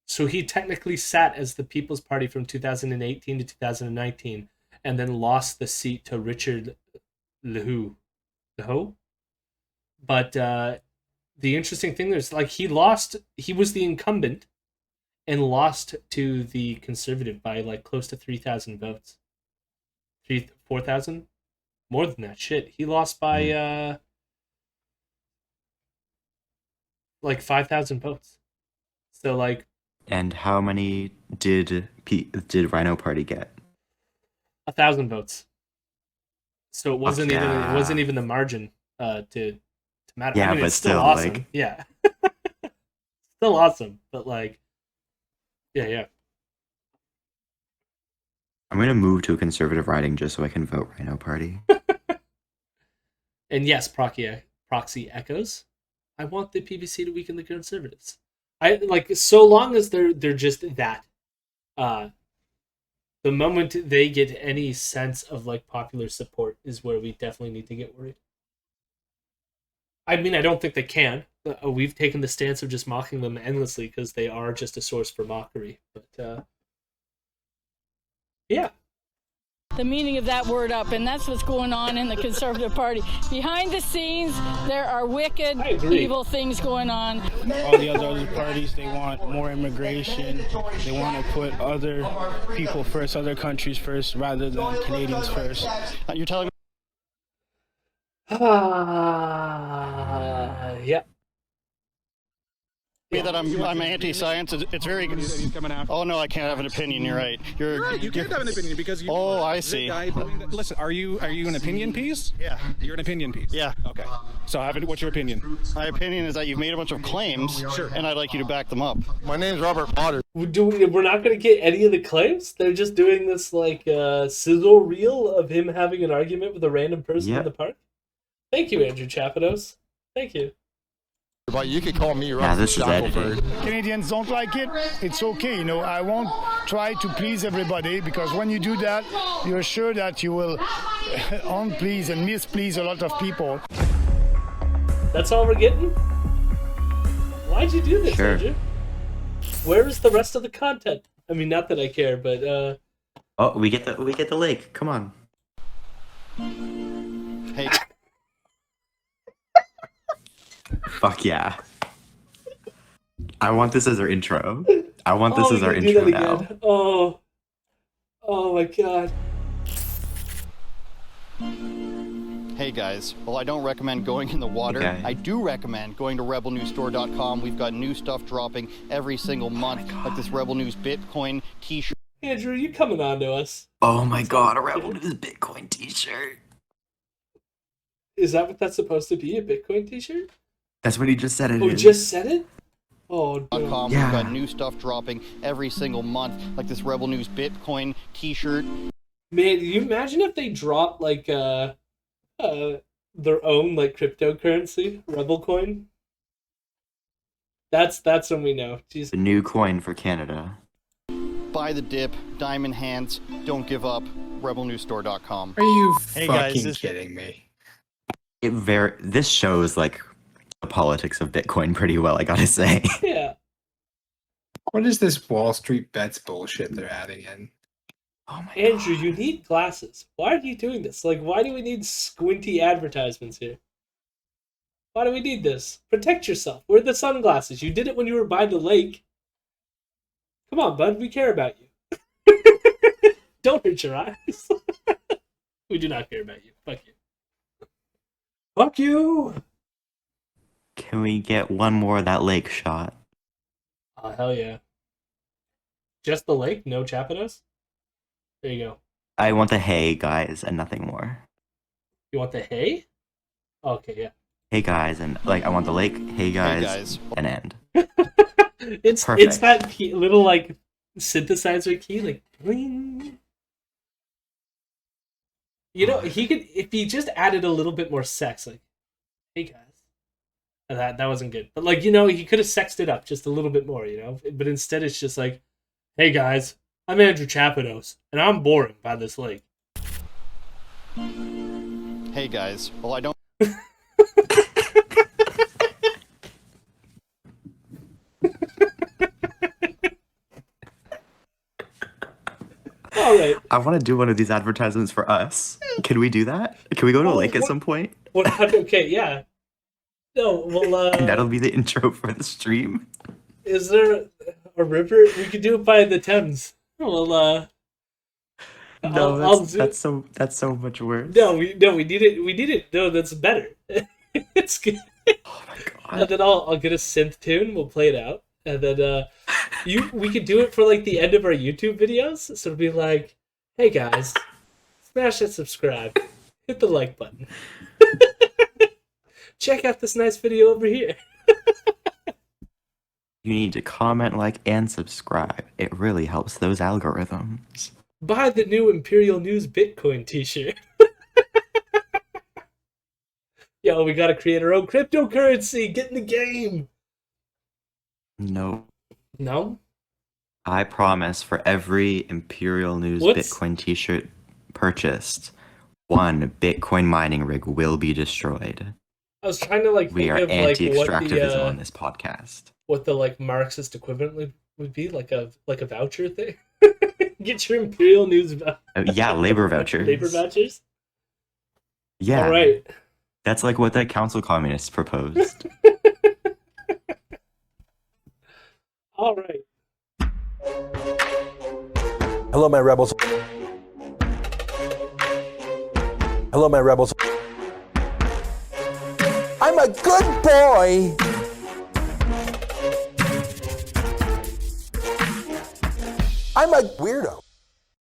Speaker 1: So he technically sat as the People's Party from 2018 to 2019, and then lost the seat to Richard Lehoux. But the interesting thing is, like, he was the incumbent, and lost to the Conservative by like close to 3,000 votes. 4,000? More than that, shit. He lost by like 5,000 votes. So like.
Speaker 2: And how many did Rhino Party get?
Speaker 1: 1,000 votes. So it wasn't even the margin to matter.
Speaker 2: Yeah,
Speaker 1: I mean,
Speaker 2: but
Speaker 1: it's still
Speaker 2: still
Speaker 1: awesome.
Speaker 2: like
Speaker 1: Yeah. Still awesome, but like yeah.
Speaker 2: I'm gonna move to a conservative riding just so I can vote Rhino Party.
Speaker 1: And yes, proxy echoes. I want the PPC to weaken the Conservatives. I like so long as they're just that. The moment they get any sense of like popular support is where we definitely need to get worried. I mean, I don't think they can. We've taken the stance of just mocking them endlessly because they are just a source for mockery. But yeah.
Speaker 14: The meaning of that word up, and that's what's going on in the Conservative Party. Behind the scenes, there are wicked, evil things going on.
Speaker 10: All the other parties, they want more immigration. They want to put other people first, other countries first, rather than Canadians first. You're telling me?
Speaker 1: Yeah.
Speaker 15: That I'm anti-science. It's very. Oh no, I can't have an opinion. You're right.
Speaker 16: You can't have an opinion because you.
Speaker 15: Oh, I see.
Speaker 16: Listen, are you an opinion piece?
Speaker 15: Yeah.
Speaker 16: You're an opinion piece.
Speaker 15: Yeah.
Speaker 16: Okay. So, what's your opinion?
Speaker 15: My opinion is that you've made a bunch of claims, and I'd like you to back them up.
Speaker 16: My name's Robert Potter.
Speaker 1: We're not going to get any of the claims. They're just doing this like sizzle reel of him having an argument with a random person in the park. Thank you, Andrew Chapados. Thank you.
Speaker 16: But you could call me
Speaker 2: this is edited.
Speaker 13: Canadians don't like it. It's okay. I won't try to please everybody because when you do that, you're sure that you will unplease and misplease a lot of people.
Speaker 1: That's all we're getting? Why'd you do this, Andrew? Where is the rest of the content? I mean, not that I care, but
Speaker 2: Oh, we get the lake. Come on.
Speaker 15: Hey.
Speaker 2: Fuck yeah. I want this as our intro. I want this as our intro now.
Speaker 1: Again. Oh my god.
Speaker 15: Hey guys, well, I don't recommend going in the water.
Speaker 2: Okay.
Speaker 15: I do recommend going to rebelnewsstore.com. We've got new stuff dropping every single month, like this Rebel News Bitcoin t-shirt.
Speaker 1: Andrew, you coming on to us?
Speaker 2: Oh my god, a Rebel News Bitcoin t-shirt.
Speaker 1: Is that what that's supposed to be? A Bitcoin t-shirt?
Speaker 2: That's what he just said it
Speaker 1: is.
Speaker 2: Just
Speaker 1: said it? Oh, no.
Speaker 15: We've got new stuff dropping every single month, like this Rebel News Bitcoin t-shirt.
Speaker 1: Man, can you imagine if they dropped like their own like cryptocurrency, Rebel Coin? That's when we know. Jesus.
Speaker 2: The new coin for Canada.
Speaker 15: Buy the dip, diamond hands, don't give up, rebelnewsstore.com.
Speaker 6: Are you
Speaker 17: Hey, guys,
Speaker 6: fucking
Speaker 17: this-
Speaker 6: kidding me?
Speaker 2: This shows like the politics of Bitcoin pretty well, I gotta say.
Speaker 1: Yeah.
Speaker 6: What is this Wall Street bets bullshit they're adding in?
Speaker 2: Oh my
Speaker 1: Andrew, you need glasses. Why are you doing this? Like, why do we need squinty advertisements here? Why do we need this? Protect yourself. Wear the sunglasses. You did it when you were by the lake. Come on, bud. We care about you. Don't hurt your eyes. We do not care about you. Fuck you. Fuck you!
Speaker 2: Can we get one more of that lake shot?
Speaker 1: Oh, hell yeah. Just the lake? No Chapados? There you go.
Speaker 2: I want the hey guys and nothing more.
Speaker 1: You want the hay? Okay, yeah.
Speaker 2: Hey guys and like I want the lake, hey guys,
Speaker 15: guys.
Speaker 2: and end.
Speaker 1: It's
Speaker 2: Perfect.
Speaker 1: that key, little like synthesizer key, like bling. You know, he could if he just added a little bit more sex, like, hey guys. And that wasn't good. But like, you know, he could have sexed it up just a little bit more, you know? But instead it's just like, hey guys, I'm Andrew Chapados, and I'm boring by this lake.
Speaker 15: Hey guys, well I don't
Speaker 1: Alright.
Speaker 2: I want to do one of these advertisements for us. Can we do that? Can we go to a lake at
Speaker 1: what-
Speaker 2: some point?
Speaker 1: Okay, yeah. No, well,
Speaker 2: And that'll be the intro for the stream.
Speaker 1: is there a river? We could do it by the Thames. Well,
Speaker 2: No,
Speaker 1: I'll
Speaker 2: that's
Speaker 1: do-
Speaker 2: that's so much worse.
Speaker 1: No, we need it. No, that's better. It's good.
Speaker 2: Oh my god.
Speaker 1: And then I'll get a synth tune. We'll play it out, and then we could do it for like the end of our YouTube videos. So it'll be like, hey guys, smash that subscribe, hit the like button, check out this nice video over here.
Speaker 2: You need to comment, like, and subscribe. It really helps those algorithms.
Speaker 1: Buy the new Imperial News Bitcoin t-shirt. Yo, we gotta create our own cryptocurrency. Get in the game.
Speaker 2: No.
Speaker 1: No?
Speaker 2: I promise for every Imperial News
Speaker 1: What's-
Speaker 2: Bitcoin t-shirt purchased, one Bitcoin mining rig will be destroyed.
Speaker 1: I was trying to like
Speaker 2: We
Speaker 1: think
Speaker 2: are
Speaker 1: of like what
Speaker 2: anti-extractivism
Speaker 1: the
Speaker 2: on this podcast.
Speaker 1: what the like Marxist equivalent would be, like a voucher thing. Get your Imperial News
Speaker 2: Yeah, labor vouchers.
Speaker 1: labor vouchers.
Speaker 2: Yeah.
Speaker 1: All right.
Speaker 2: That's like what that council communists proposed.
Speaker 1: All right.
Speaker 18: Hello, my rebels. Hello, my rebels. I'm a good boy. I'm a weirdo.